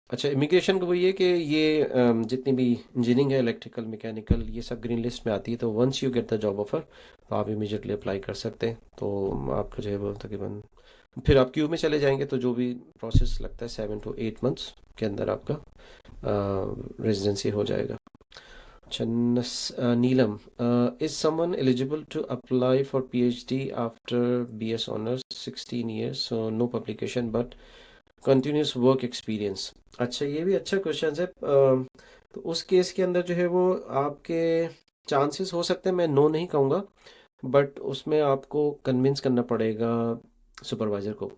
अच्छा, इमिग्रेशन का वही है कि ये जितनी भी इंजीनियरिंग है, इलेक्ट्रिकल, मैकेनिकल, ये सब ग्रीन लिस्ट में आती है। तो once you get the job offer, तो आप इमीडिएटली अप्लाई कर सकते हैं। तो आपका जो है वो तकरीबन फिर आप क्यू में चले जाएंगे, तो जो भी प्रोसेस लगता है 7 to 8 months के अंदर आपका रेजिडेंसी हो जाएगा। अच्छा, Neelam, is someone eligible to apply for PhD after BS honours 16 years, so no publication but continuous work experience? अच्छा, ये भी अच्छा क्वेश्चन है। तो उस केस के अंदर जो है वो आपके चांसेस हो सकते हैं, मैं नो नहीं कहूँगा, बट उसमें आपको कन्विंस करना पड़ेगा सुपरवाइज़र को।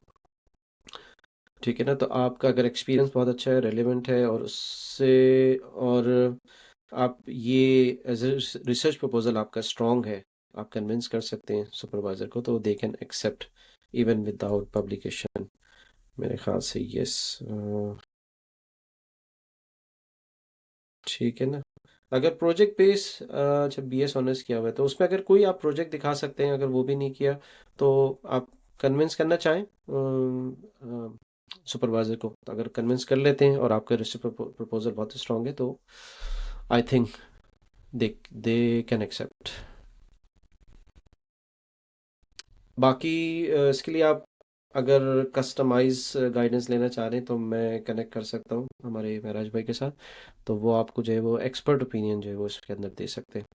ठीक है ना? तो आपका अगर एक्सपीरियंस बहुत अच्छा है, रेलेवेंट है और उससे और आप ये एज ए रिसर्च प्रपोजल आपका स्ट्रॉन्ग है, आप कन्विंस कर सकते हैं सुपरवाइज़र को, तो they can accept even without publication मेरे ख्याल से। यस, ठीक है ना? अगर प्रोजेक्ट बेस जब बीएस ऑनर्स किया हुआ है तो उसमें अगर कोई आप प्रोजेक्ट दिखा सकते हैं, अगर वो भी नहीं किया तो आप कन्विंस करना चाहें सुपरवाइज़र को, तो अगर कन्विंस कर लेते हैं और आपका रिसर्च प्रपोजल बहुत स्ट्रांग है तो I think they they can accept. बाकी इसके लिए आप अगर कस्टमाइज गाइडेंस लेना चाह रहे हैं तो मैं कनेक्ट कर सकता हूँ हमारे महराज भाई के साथ, तो वो आपको जो है वो एक्सपर्ट ओपिनियन जो है वो इसके अंदर दे सकते हैं।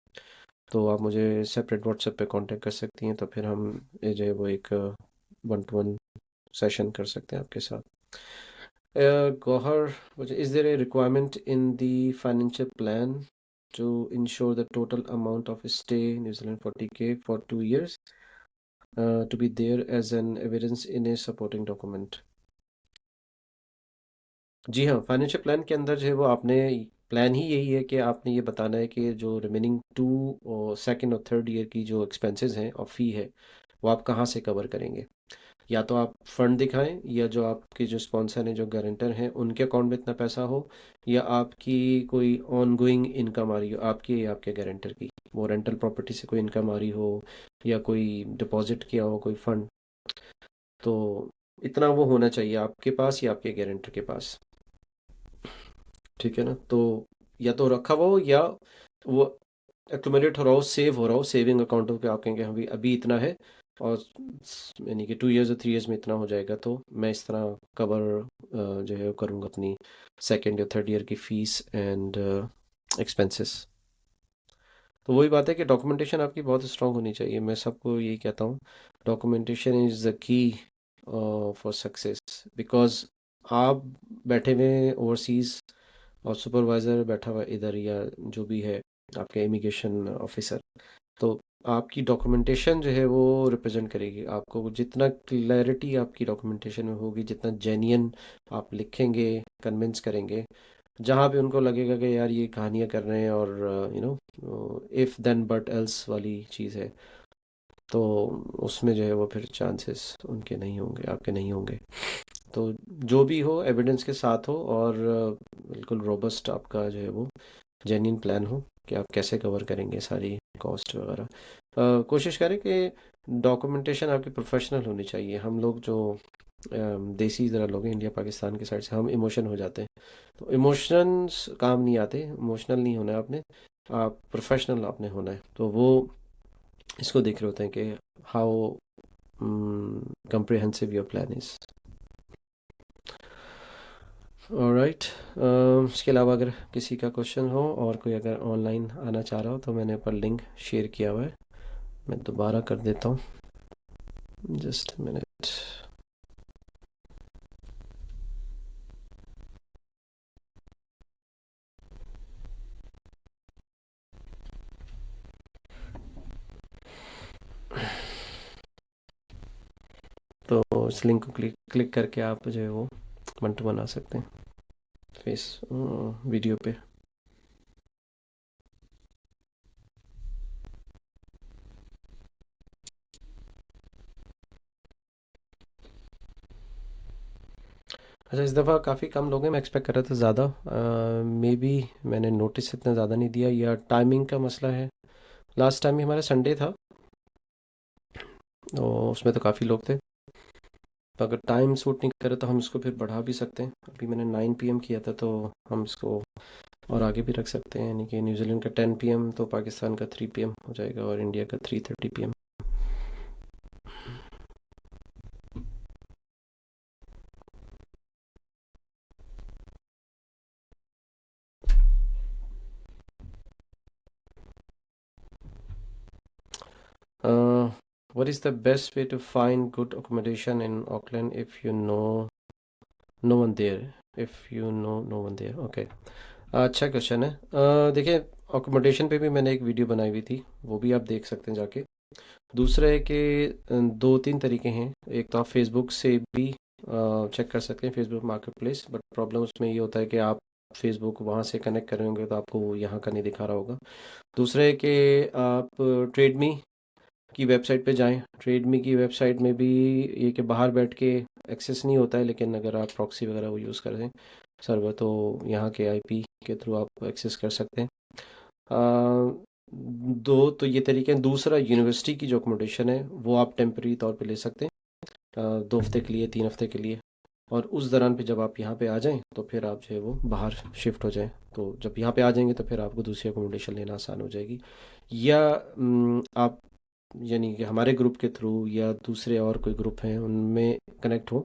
तो आप मुझे सेपरेट व्हाट्सएप पे कांटेक्ट कर सकती हैं, तो फिर हम ये जो है वो एक 1-to-1 सेशन कर सकते हैं आपके साथ। Gohar, is there a requirement in the financial plan to ensure the total amount of stay in New Zealand 40K for 2 years to be there as an evidence in a supporting document? जी हाँ, financial plan के अंदर जो है वो आपने plan ही यही है कि आपने ये बताना है कि जो रिमेनिंग 2 और 2nd और 3rd ईयर की जो एक्सपेंसेस हैं और फी है वो आप कहाँ से कवर करेंगे। या तो आप फंड दिखाएं, या जो आपके जो स्पॉन्सर हैं, जो गारंटर हैं, उनके अकाउंट में इतना पैसा हो, या आपकी कोई ऑन गोइंग इनकम आ रही हो आपकी या आपके गारंटर की, वो रेंटल प्रॉपर्टी से कोई इनकम आ रही हो या कोई डिपॉजिट किया हो कोई फंड, तो इतना वो होना चाहिए आपके पास या आपके गारंटर के पास। ठीक है ना? तो या तो रखा हुआ हो या वो एक्यूमुलेट हो रहा हो, सेव हो रहा हो सेविंग अकाउंटों पे, आप कहेंगे अभी अभी इतना है और यानी कि 2 इयर्स और 3 इयर्स में इतना हो जाएगा, तो मैं इस तरह कवर जो है वो करूँगा अपनी 2nd या 3rd ईयर की फीस एंड एक्सपेंसेस। तो वही बात है कि डॉक्यूमेंटेशन आपकी बहुत स्ट्रांग होनी चाहिए, मैं सबको यही कहता हूँ। Documentation is the key for success, because आप बैठे हुए ओवरसीज़ और सुपरवाइज़र बैठा हुआ इधर, या जो भी है आपके इमिग्रेशन ऑफिसर, तो आपकी डॉक्यूमेंटेशन जो है वो रिप्रेजेंट करेगी आपको। जितना क्लैरिटी आपकी डॉक्यूमेंटेशन में होगी, जितना जेन्युइन आप लिखेंगे, कन्विंस करेंगे, जहाँ भी उनको लगेगा कि यार ये कहानियाँ कर रहे हैं और इफ़ देन बट एल्स वाली चीज़ है, तो उसमें जो है वो फिर चांसेस उनके नहीं होंगे, आपके नहीं होंगे। तो जो भी हो एविडेंस के साथ हो और बिल्कुल रोबस्ट आपका जो है वो जेन्युइन प्लान हो कि आप कैसे कवर करेंगे सारी कॉस्ट वगैरह। कोशिश करें कि डॉक्यूमेंटेशन आपकी प्रोफेशनल होनी चाहिए। हम लोग जो देसी ज़रा लोग हैं इंडिया पाकिस्तान की साइड से, हम इमोशन हो जाते हैं, तो इमोशंस काम नहीं आते, इमोशनल नहीं होना है आपने, आप प्रोफेशनल आपने होना है। तो वो इसको देख रहे होते हैं कि how comprehensive your plan is. Alright, इसके अलावा अगर किसी का क्वेश्चन हो और कोई अगर ऑनलाइन आना चाह रहा हो तो मैंने ऊपर लिंक शेयर किया हुआ है, मैं दोबारा कर देता हूँ, जस्ट मिनट। तो इस लिंक को क्लिक क्लिक करके आप जो है वो 1-to-1 आ सकते हैं फेस वीडियो पे। अच्छा, इस दफ़ा काफ़ी कम लोग हैं, मैं एक्सपेक्ट कर रहा था ज़्यादा, मे बी मैंने नोटिस इतना ज़्यादा नहीं दिया, या टाइमिंग का मसला है। लास्ट टाइम ही हमारा संडे था, तो उसमें तो काफ़ी लोग थे, तो अगर टाइम सूट नहीं करे तो हम इसको फिर बढ़ा भी सकते हैं। अभी मैंने 9 PM किया था, तो हम इसको और आगे भी रख सकते हैं, यानी कि न्यूजीलैंड का 10 PM तो पाकिस्तान का 3 PM हो जाएगा और इंडिया का 3:30 PM। What is the best way to find good accommodation in Auckland if you know no one there? If you know no one there, okay. अच्छा क्वेश्चन है। देखिए, अकोमोडेशन पे भी मैंने एक वीडियो बनाई हुई थी, वो भी आप देख सकते हैं जाके। दूसरा है कि दो तीन तरीके हैं। एक तो आप फेसबुक से भी चेक कर सकते हैं, Facebook market place, but problem उसमें ये होता है कि आप फेसबुक वहाँ से कनेक्ट कर रहे होंगे तो आपको यहाँ का नहीं दिखा रहा होगा। दूसरा है कि आप ट्रेडमी की वेबसाइट पे जाएं। ट्रेडमी की वेबसाइट में भी ये कि बाहर बैठ के एक्सेस नहीं होता है, लेकिन अगर आप प्रॉक्सी वगैरह वो यूज़ करें सर्वर, तो यहाँ के आईपी के थ्रू आप एक्सेस कर सकते हैं। अ, दो तो ये तरीके हैं। दूसरा, यूनिवर्सिटी की जो अकोमोडेशन है वो आप टेम्परेरी तौर पे ले सकते हैं, 2 हफ्ते के लिए, 3 हफ्ते के लिए। और उस दौरान पे जब आप यहाँ पे आ जाएं तो फिर आप जो है वो बाहर शिफ्ट हो जाएं। तो जब यहाँ पे आ जाएंगे तो फिर आपको दूसरी अकोमोडेशन लेना आसान हो जाएगी। या आप यानी कि हमारे ग्रुप के थ्रू या दूसरे और कोई ग्रुप हैं उनमें कनेक्ट हो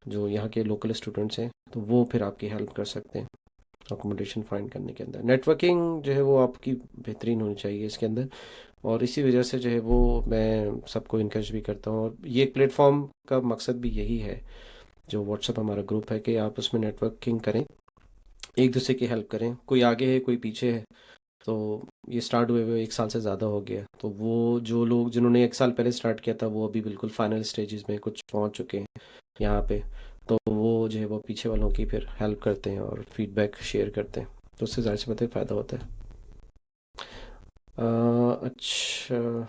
जो यहाँ के लोकल स्टूडेंट्स हैं, तो वो फिर आपकी हेल्प कर सकते हैं अकोमोडेशन फाइंड करने के अंदर। नेटवर्किंग जो है वो आपकी बेहतरीन होनी चाहिए इसके अंदर, और इसी वजह से जो है वो मैं सबको इनकरेज भी करता हूँ। और ये प्लेटफॉर्म का मकसद भी यही है, जो व्हाट्सअप हमारा ग्रुप है, कि आप उसमें नेटवर्किंग करें, एक दूसरे की हेल्प करें। कोई आगे है कोई पीछे है, तो ये स्टार्ट हुए हुए 1 साल से ज़्यादा हो गया, तो वो जो लोग जिन्होंने 1 साल पहले स्टार्ट किया था वो अभी बिल्कुल फाइनल स्टेजेस में कुछ पहुंच चुके हैं यहाँ पे। तो वो जो है वो पीछे वालों की फिर हेल्प करते हैं और फीडबैक शेयर करते हैं, तो उससे ज़ाहिर सी बात है फ़ायदा होता है। अच्छा।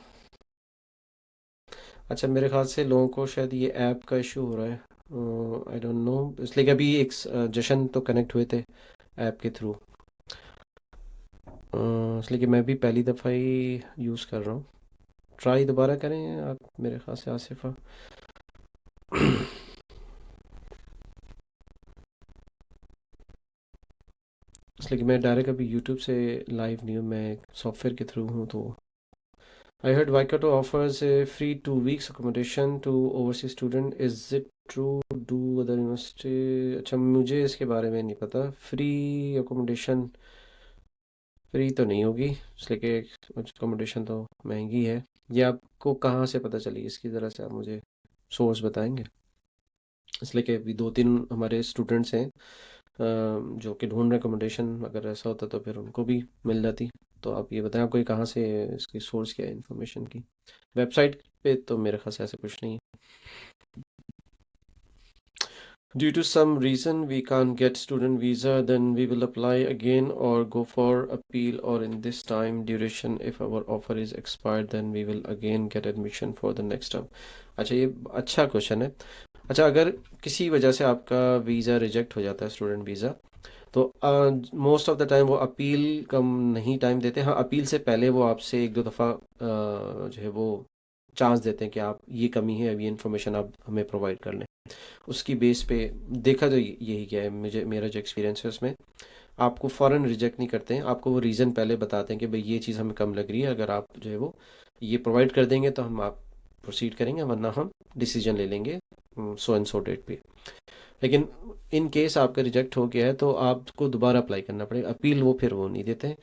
अच्छा, मेरे ख्याल से लोगों को शायद ये ऐप का इशू हो रहा है, आई डोंट नो, इसलिए कि अभी एक जशन तो कनेक्ट हुए थे ऐप के थ्रू, इसलिए कि मैं भी पहली दफ़ा ही यूज़ कर रहा हूँ। ट्राई दोबारा करें आप, मेरे ख्याल से आसिफा। इसलिए कि मैं डायरेक्ट अभी यूट्यूब से लाइव नहीं हूँ, मैं सॉफ्टवेयर के थ्रू हूँ। तो आई heard Waikato offers a free 2 weeks accommodation to overseas student. Is it true? Do other university? अच्छा, मुझे इसके बारे में नहीं पता। फ्री अकोमोडेशन फ्री तो नहीं होगी, इसलिए कि अकोमोडेशन तो महंगी है। ये आपको कहाँ से पता चली इसकी, ज़रा से आप मुझे सोर्स बताएंगे। इसलिए कि अभी 2-3 हमारे स्टूडेंट्स हैं जो कि ढूंढ रहे अकोमोडेशन, अगर ऐसा होता तो फिर उनको भी मिल जाती। तो आप ये बताएं आपको ये कहाँ से, इसकी सोर्स क्या है इन्फॉर्मेशन की। वेबसाइट पे तो मेरे ख्याल से ऐसा कुछ नहीं है। Due to some reason we can't get student visa, then we will apply again or go for appeal, or in this time duration if our offer is expired then we will again get admission for the next term. अच्छा, ये अच्छा question है। अच्छा, अगर किसी वजह से आपका वीज़ा रिजेक्ट हो जाता है, स्टूडेंट वीज़ा, तो मोस्ट ऑफ द टाइम वो अपील कम नहीं टाइम देते। हाँ, अपील से पहले वो आपसे एक दो दफ़ा जो है वो चांस देते हैं कि आप ये कमी है, अब ये इन्फॉर्मेशन आप हमें प्रोवाइड कर लें। उसकी बेस पे देखा तो यही क्या है, मुझे मेरा जो एक्सपीरियंस है उसमें आपको फ़ौरन रिजेक्ट नहीं करते हैं। आपको वो रीज़न पहले बताते हैं कि भाई ये चीज़ हमें कम लग रही है, अगर आप जो है वो ये प्रोवाइड कर देंगे तो हम आप प्रोसीड करेंगे, वरना हम डिसीजन ले लेंगे सो एंड सो डेट पे। लेकिन इन केस आपका रिजेक्ट हो गया है तो आपको दोबारा अप्लाई करना पड़ेगा। अपील वो फिर वो नहीं देते हैं।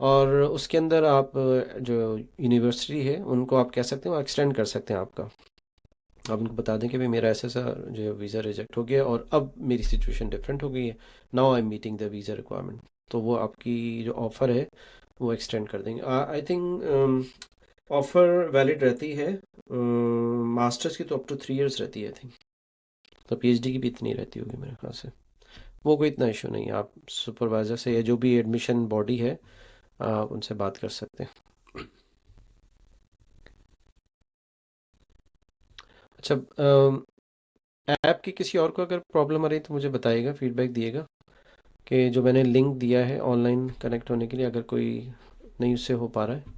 और उसके अंदर आप जो यूनिवर्सिटी है उनको आप कह सकते हो एक्सटेंड कर सकते हैं आपका। आप उनको बता दें कि भाई मेरा ऐसा ऐसा जो है वीज़ा रिजेक्ट हो गया और अब मेरी सिचुएशन डिफरेंट हो गई है, now I am meeting the visa requirement, तो वो आपकी जो ऑफ़र है वो एक्सटेंड कर देंगे। आई थिंक ऑफ़र वैलिड रहती है मास्टर्स की तो अप टू 3 इयर्स रहती है आई थिंक। तो पीएचडी की भी इतनी रहती होगी मेरे ख्याल से। वो कोई इतना इशू नहीं है, आप सुपरवाइज़र से या जो भी एडमिशन बॉडी है आप उनसे बात कर सकते हैं। अच्छा, ऐप की किसी और को अगर प्रॉब्लम आ रही है तो मुझे बताइएगा, फीडबैक दिएगा कि जो मैंने लिंक दिया है ऑनलाइन कनेक्ट होने के लिए, अगर कोई नहीं उससे हो पा रहा है।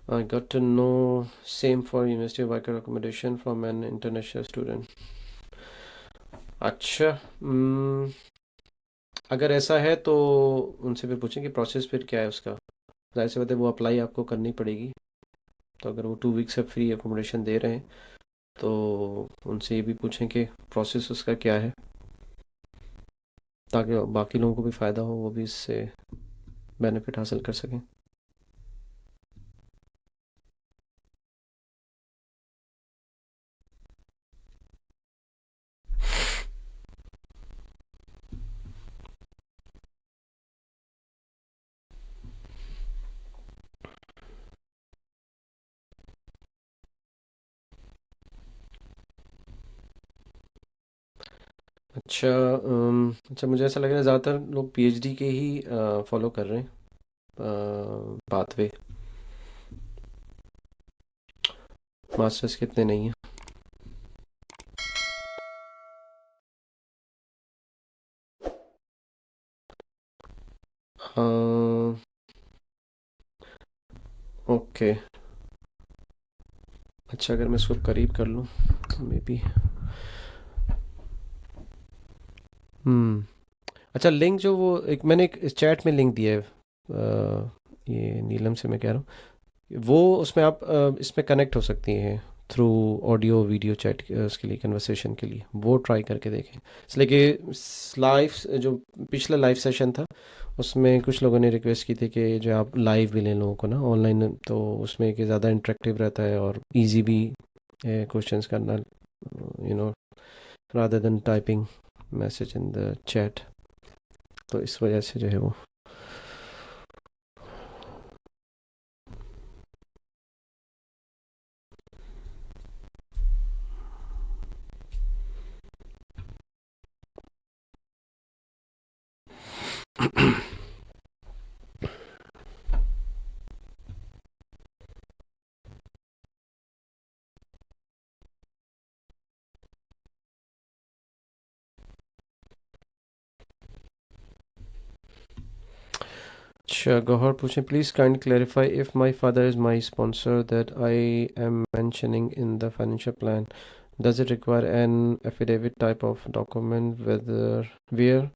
I got to know same for university of Waikato accommodation from an international student. अच्छा, अगर ऐसा है तो उनसे फिर पूछें कि प्रोसेस फिर क्या है उसका। जाहिर सी बात है वो अप्लाई आपको करनी पड़ेगी। तो अगर वो 2 वीक्स का फ्री अकोमोडेशन दे रहे हैं तो उनसे ये भी पूछें कि प्रोसेस उसका क्या है, ताकि बाकी लोगों को भी फ़ायदा हो, वो भी इससे बेनिफिट हासिल कर सकें। अच्छा। अच्छा, मुझे ऐसा लग रहा है ज़्यादातर लोग पीएचडी के ही फॉलो कर रहे हैं पाथवे। मास्टर्स कितने नहीं है। हाँ। ओके। अच्छा, अगर मैं इसको करीब कर लूँ तो मे बी। हम्म। अच्छा, लिंक जो वो एक मैंने एक चैट में लिंक दिया है, ये नीलम से मैं कह रहा हूँ, वो उसमें आप इसमें कनेक्ट हो सकती हैं थ्रू ऑडियो वीडियो चैट उसके लिए, कन्वर्सेशन के लिए वो ट्राई करके देखें। इसलिए कि लाइव जो पिछला लाइव सेशन था उसमें कुछ लोगों ने रिक्वेस्ट की थी कि जो आप लाइव भी लें लोगों को ना ऑनलाइन, तो उसमें कि ज़्यादा इंटरेक्टिव रहता है और इजी भी है क्वेश्चंस करना, rather than typing message in the chat. तो इस वजह से जो है वो। अच्छा, गौहर पूछें, please kind clarify if my father is my sponsor that I am mentioning in the financial plan, does it require an affidavit type of document where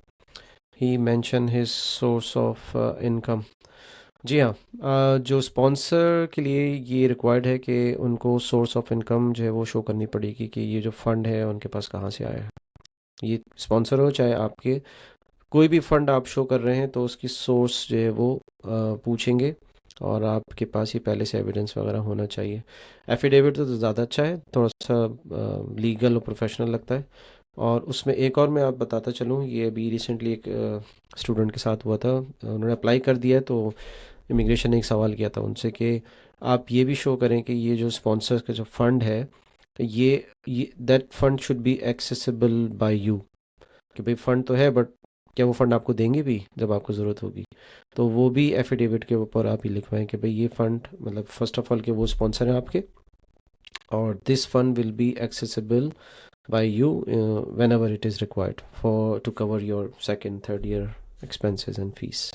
he mention his source of income? जी हाँ। जो sponsor के लिए ये required है कि उनको source of income जो है वो शो करनी पड़ेगी कि ये जो फंड है उनके पास कहाँ से आया है। ये स्पॉन्सर हो चाहे आपके, कोई भी फंड आप शो कर रहे हैं तो उसकी सोर्स जो है वो पूछेंगे, और आपके पास ही पहले से एविडेंस वगैरह होना चाहिए। एफिडेविट तो ज़्यादा अच्छा है, थोड़ा सा लीगल और प्रोफेशनल लगता है। और उसमें एक और मैं आप बताता चलूँ, ये अभी रिसेंटली एक स्टूडेंट के साथ हुआ था। उन्होंने अप्लाई कर दिया है, तो इमिग्रेशन ने एक सवाल किया था उनसे कि आप ये भी शो करें कि ये जो स्पॉन्सर्स का जो फंड है, ये that fund should be accessible by you. कि भाई फंड तो है, बट क्या वो फंड आपको देंगे भी जब आपको ज़रूरत होगी। तो वो भी एफिडेविट के ऊपर आप ही लिखवाएं कि भाई ये फ़ंड, मतलब फ़र्स्ट ऑफ ऑल कि वो स्पॉन्सर हैं आपके, और this fund will be accessible by you whenever it is required for to cover your second third year expenses and fees.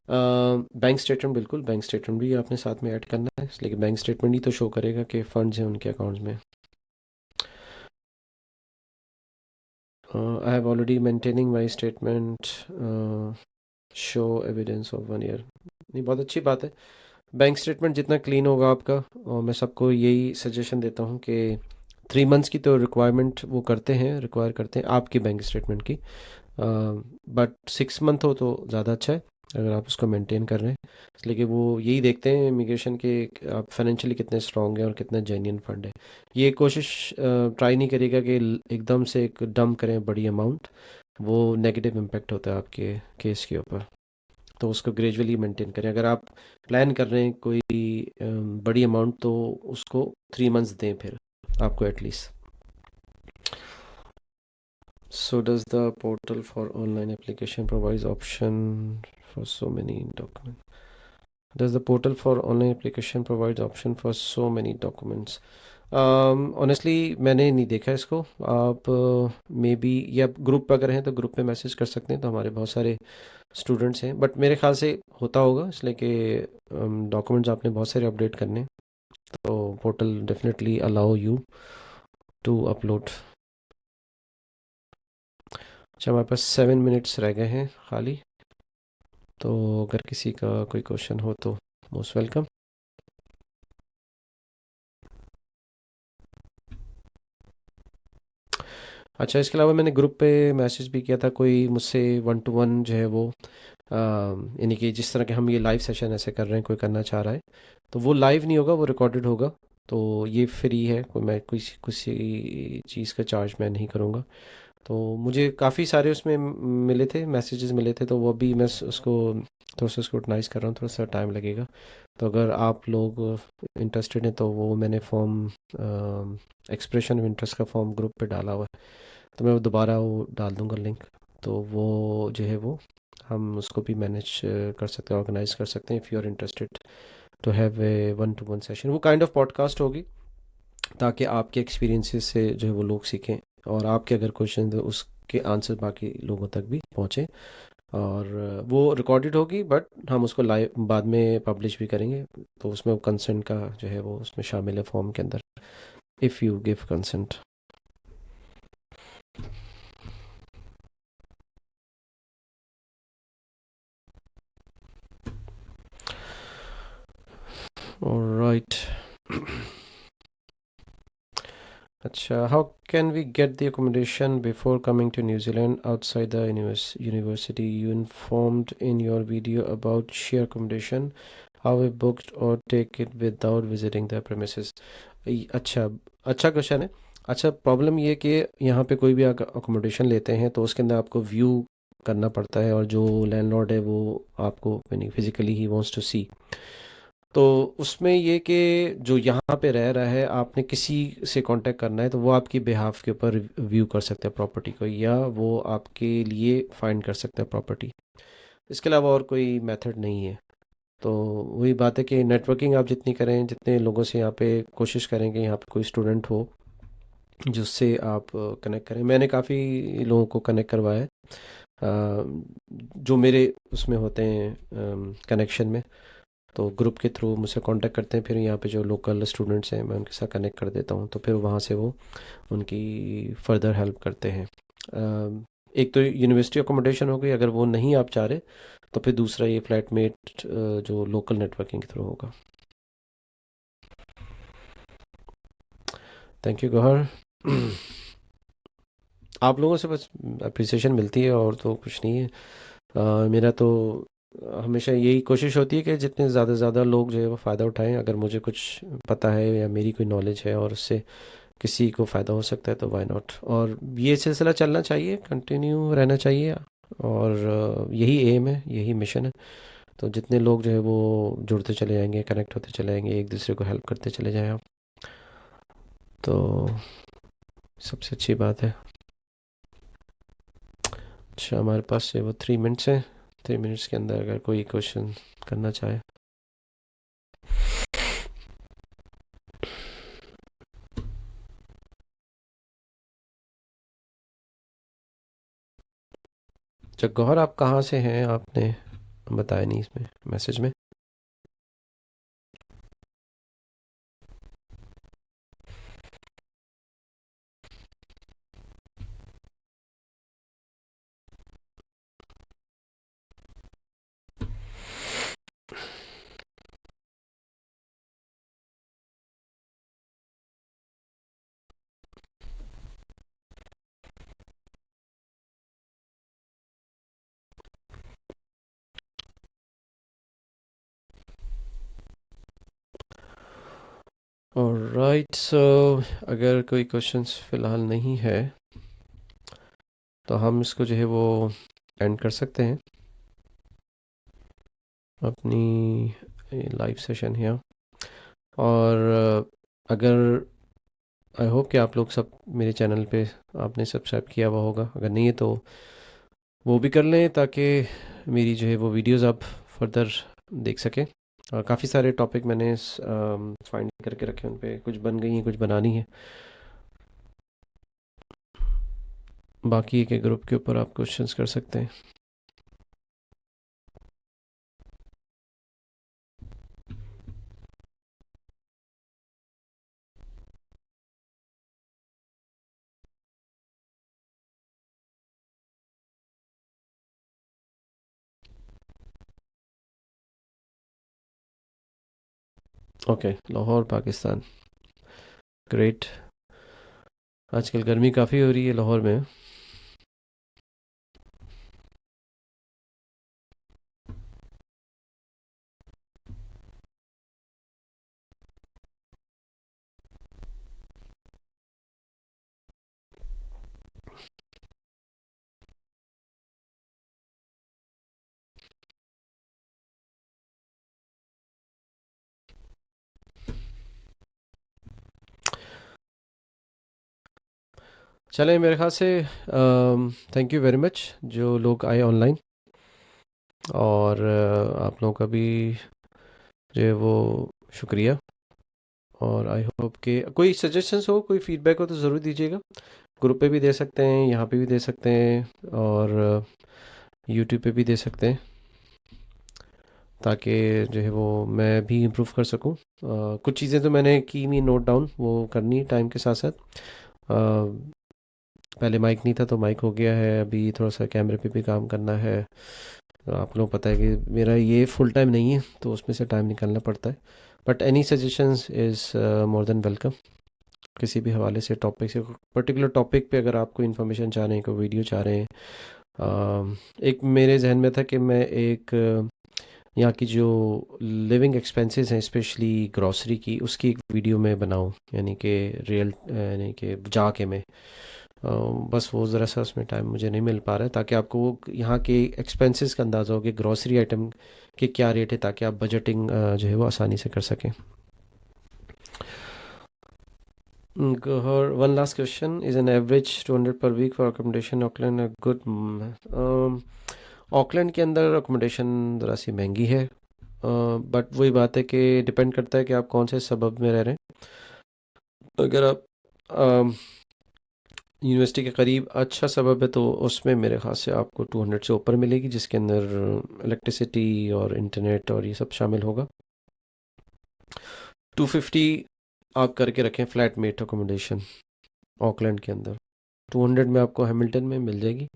Bank statement, बिल्कुल बैंक स्टेटमेंट भी आपने साथ में ऐड करना है, लेकिन बैंक स्टेटमेंट ही तो शो करेगा कि फंड्स हैं उनके अकाउंट्स में। I have already maintaining my statement, show evidence of 1 year. नहीं, बहुत अच्छी बात है। बैंक स्टेटमेंट जितना क्लीन होगा आपका, और मैं सबको यही सजेशन देता हूँ कि 3 मंथ्स की तो रिक्वायरमेंट वो करते हैं, रिक्वायर करते हैं आपकी बैंक स्टेटमेंट की, बट 6 मंथ हो तो ज़्यादा अच्छा है अगर आप उसको मेंटेन कर रहे हैं। इसलिए कि वो यही देखते हैं इमिग्रेशन के आप फाइनेंशियली कितने स्ट्रांग हैं और कितना जेन्युइन फंड है। ये कोशिश ट्राई नहीं करेगा कि एकदम से एक डंप करें बड़ी अमाउंट, वो नेगेटिव इम्पेक्ट होता है आपके केस के ऊपर। तो उसको ग्रेजुअली मेंटेन करें। अगर आप प्लान कर रहे हैं कोई बड़ी अमाउंट, तो उसको 3 मंथ्स दें फिर आपको at least. So does the portal for online application provides option for so many documents? Does the portal for online application provides option for so many documents? Honestly मैंने नहीं देखा इसको। आप मे बी, या ग्रुप अगर हैं तो ग्रुप पे मैसेज कर सकते हैं, तो हमारे बहुत सारे स्टूडेंट्स हैं, बट मेरे ख्याल से होता होगा, इसलिए कि डॉक्यूमेंट्स आपने बहुत सारे अपडेट करने हैं, तो portal definitely allow you to upload. अच्छा, हमारे पास 7 मिनट्स रह गए हैं खाली, तो अगर किसी का कोई क्वेश्चन हो तो मोस्ट वेलकम। अच्छा, इसके अलावा मैंने ग्रुप पे मैसेज भी किया था, कोई मुझसे 1 to 1 जो है वो यानी कि जिस तरह के हम ये लाइव सेशन ऐसे कर रहे हैं, कोई करना चाह रहा है तो वो लाइव नहीं होगा, वो रिकॉर्डेड होगा। तो ये फ्री है, कोई मैं किसी चीज़ का चार्ज मैं नहीं करूँगा। तो मुझे काफ़ी सारे उसमें मिले थे, मैसेजेस मिले थे, तो वो भी मैं उसको थोड़ा सा स्क्रूटनाइज कर रहा हूँ, थोड़ा सा टाइम लगेगा। तो अगर आप लोग इंटरेस्टेड हैं तो वो मैंने फॉर्म एक्सप्रेशन ऑफ इंटरेस्ट का फॉर्म ग्रुप पे डाला हुआ है, तो मैं वो दोबारा वो डाल दूँगा लिंक। तो वो जो है वो हम उसको भी मैनेज कर सकते हैं, ऑर्गेनाइज कर सकते हैं, if you are interested to have a 1-to-1 session. वो काइंड ऑफ पॉडकास्ट होगी, ताकि आपके एक्सपीरियंसेस से जो है वो लोग सीखें, और आपके अगर क्वेश्चन तो उसके आंसर बाकी लोगों तक भी पहुँचे। और वो रिकॉर्डेड होगी, बट हम उसको लाइव बाद में पब्लिश भी करेंगे। तो उसमें वो कंसेंट का जो है वो उसमें शामिल है फॉर्म के अंदर, if you give consent. Alright. अच्छा, how can we get the accommodation before coming to New Zealand outside the university? You informed in your video about share accommodation, how we booked और take it without visiting the premises। अच्छा, अच्छा question है। अच्छा, problem ये कि यहाँ पे कोई भी अकोमोडेशन लेते हैं तो उसके अंदर आपको व्यू करना पड़ता है, और जो लैंडलॉर्ड है वो आपको यानी फिजिकली ही वांट्स टू सी। तो उसमें ये कि जो यहाँ पे रह रहा है, आपने किसी से कांटेक्ट करना है तो वो आपकी बिहाफ के ऊपर व्यू कर सकते हैं प्रॉपर्टी को, या वो आपके लिए फाइंड कर सकते हैं प्रॉपर्टी। इसके अलावा और कोई मेथड नहीं है। तो वही बात है कि नेटवर्किंग आप जितनी करें, जितने लोगों से यहाँ पे कोशिश करें कि यहाँ पे कोई स्टूडेंट हो जिससे आप कनेक्ट करें। मैंने काफ़ी लोगों को कनेक्ट करवाया है, जो मेरे उसमें होते हैं कनेक्शन में। तो ग्रुप के थ्रू मुझसे कांटेक्ट करते हैं, फिर यहाँ पे जो लोकल स्टूडेंट्स हैं मैं उनके साथ कनेक्ट कर देता हूँ, तो फिर वहाँ से वो उनकी फर्दर हेल्प करते हैं। एक तो यूनिवर्सिटी अकोमोडेशन हो गई, अगर वो नहीं आप चाह रहे तो फिर दूसरा ये फ्लैटमेट जो लोकल नेटवर्किंग के थ्रू होगा। Thank you Gauhar. आप लोगों से बस अप्रिसिएशन मिलती है, और तो कुछ नहीं है। मेरा तो हमेशा यही कोशिश होती है कि जितने ज़्यादा से ज़्यादा लोग जो है वो फ़ायदा उठाएं। अगर मुझे कुछ पता है या मेरी कोई नॉलेज है और उससे किसी को फ़ायदा हो सकता है तो वाई नॉट। और ये सिलसिला चलना चाहिए, कंटिन्यू रहना चाहिए। और यही एम है, यही मिशन है। तो जितने लोग जो है वो जुड़ते चले जाएंगे, कनेक्ट होते चले जाएंगे, एक दूसरे को हेल्प करते चले जाएं आप, तो सबसे अच्छी बात है। अच्छा, हमारे पास से वो 3 मिनट्स हैं। 3 मिनट्स के अंदर अगर कोई क्वेश्चन करना चाहे। अच्छा गौहर, आप कहाँ से हैं? आपने बताया नहीं इसमें मैसेज में। ऑलराइट, सो अगर कोई क्वेश्चंस फ़िलहाल नहीं है तो हम इसको जो है वो एंड कर सकते हैं, अपनी लाइव सेशन है। और अगर आई होप कि आप लोग सब मेरे चैनल पे आपने सब्सक्राइब किया हुआ होगा, अगर नहीं है तो वो भी कर लें, ताकि मेरी जो है वो वीडियोस आप फर्दर देख सकें। और काफ़ी सारे टॉपिक मैंने फाइंड करके रखे, उन पे कुछ बन गई हैं, कुछ बनानी है। बाकी एक ग्रुप के ऊपर आप क्वेश्चंस कर सकते हैं। Okay, Lahore Pakistan, great. आजकल गर्मी काफ़ी हो रही है लाहौर में। चलें, मेरे ख्याल से थैंक यू वेरी मच जो लोग आए ऑनलाइन, और आप लोगों का भी जो है वो शुक्रिया। और आई होप कि कोई सजेशंस हो, कोई फीडबैक हो तो ज़रूर दीजिएगा। ग्रुप पे भी दे सकते हैं, यहाँ पे भी दे सकते हैं, और यूट्यूब पे भी दे सकते हैं, ताकि जो है वो मैं भी इम्प्रूव कर सकूं। कुछ चीज़ें तो मैंने की नहीं नोट डाउन, वो करनी है टाइम के साथ साथ। पहले माइक नहीं था तो माइक हो गया है, अभी थोड़ा सा कैमरे पे भी काम करना है। आप लोगों को पता है कि मेरा ये फुल टाइम नहीं है, तो उसमें से टाइम निकालना पड़ता है। But any suggestions is more than welcome. किसी भी हवाले से, टॉपिक से, पर्टिकुलर टॉपिक पे अगर आप कोई इन्फॉर्मेशन चाह रहे हैं, कोई वीडियो चाह रहे हैं। एक मेरे जहन में था कि मैं एक यहाँ की जो लिविंग एक्सपेंसेस हैं, स्पेशली ग्रॉसरी की, उसकी एक वीडियो मैं बनाऊँ, यानी कि रियल, यानी कि जाके मैं बस वो ज़रा सा उसमें टाइम मुझे नहीं मिल पा रहा है, ताकि आपको वो यहाँ के एक्सपेंसेस का अंदाज़ा हो कि ग्रॉसरी आइटम के क्या रेट है, ताकि आप बजटिंग जो है वो आसानी से कर सकें। One last question: is an average 200 per week for accommodation Auckland a good? Auckland के अंदर अकोमोडेशन ज़रा सी महंगी है, बट वही बात है कि डिपेंड करता है कि आप कौन से सबब में रह रहे हैं। अगर आप यूनिवर्सिटी के करीब अच्छा सबब है, तो उसमें मेरे ख्याल से आपको 200 से ऊपर मिलेगी, जिसके अंदर इलेक्ट्रिसिटी और इंटरनेट और ये सब शामिल होगा। 250 आप करके रखें फ्लैट मेट अकोमोडेशन ऑकलैंड के अंदर। 200 में आपको हैमिल्टन में मिल जाएगी,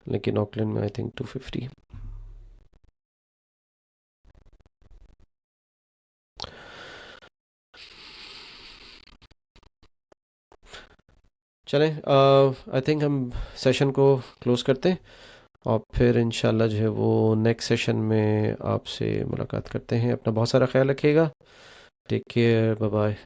लेकिन ऑकलैंड में आई थिंक 250। चलें, आई थिंक हम सेशन को क्लोज़ करते हैं, और फिर इंशाल्लाह जो है वो नेक्स्ट सेशन में आपसे मुलाकात करते हैं। अपना बहुत सारा ख्याल रखिएगा। Take care, bye bye.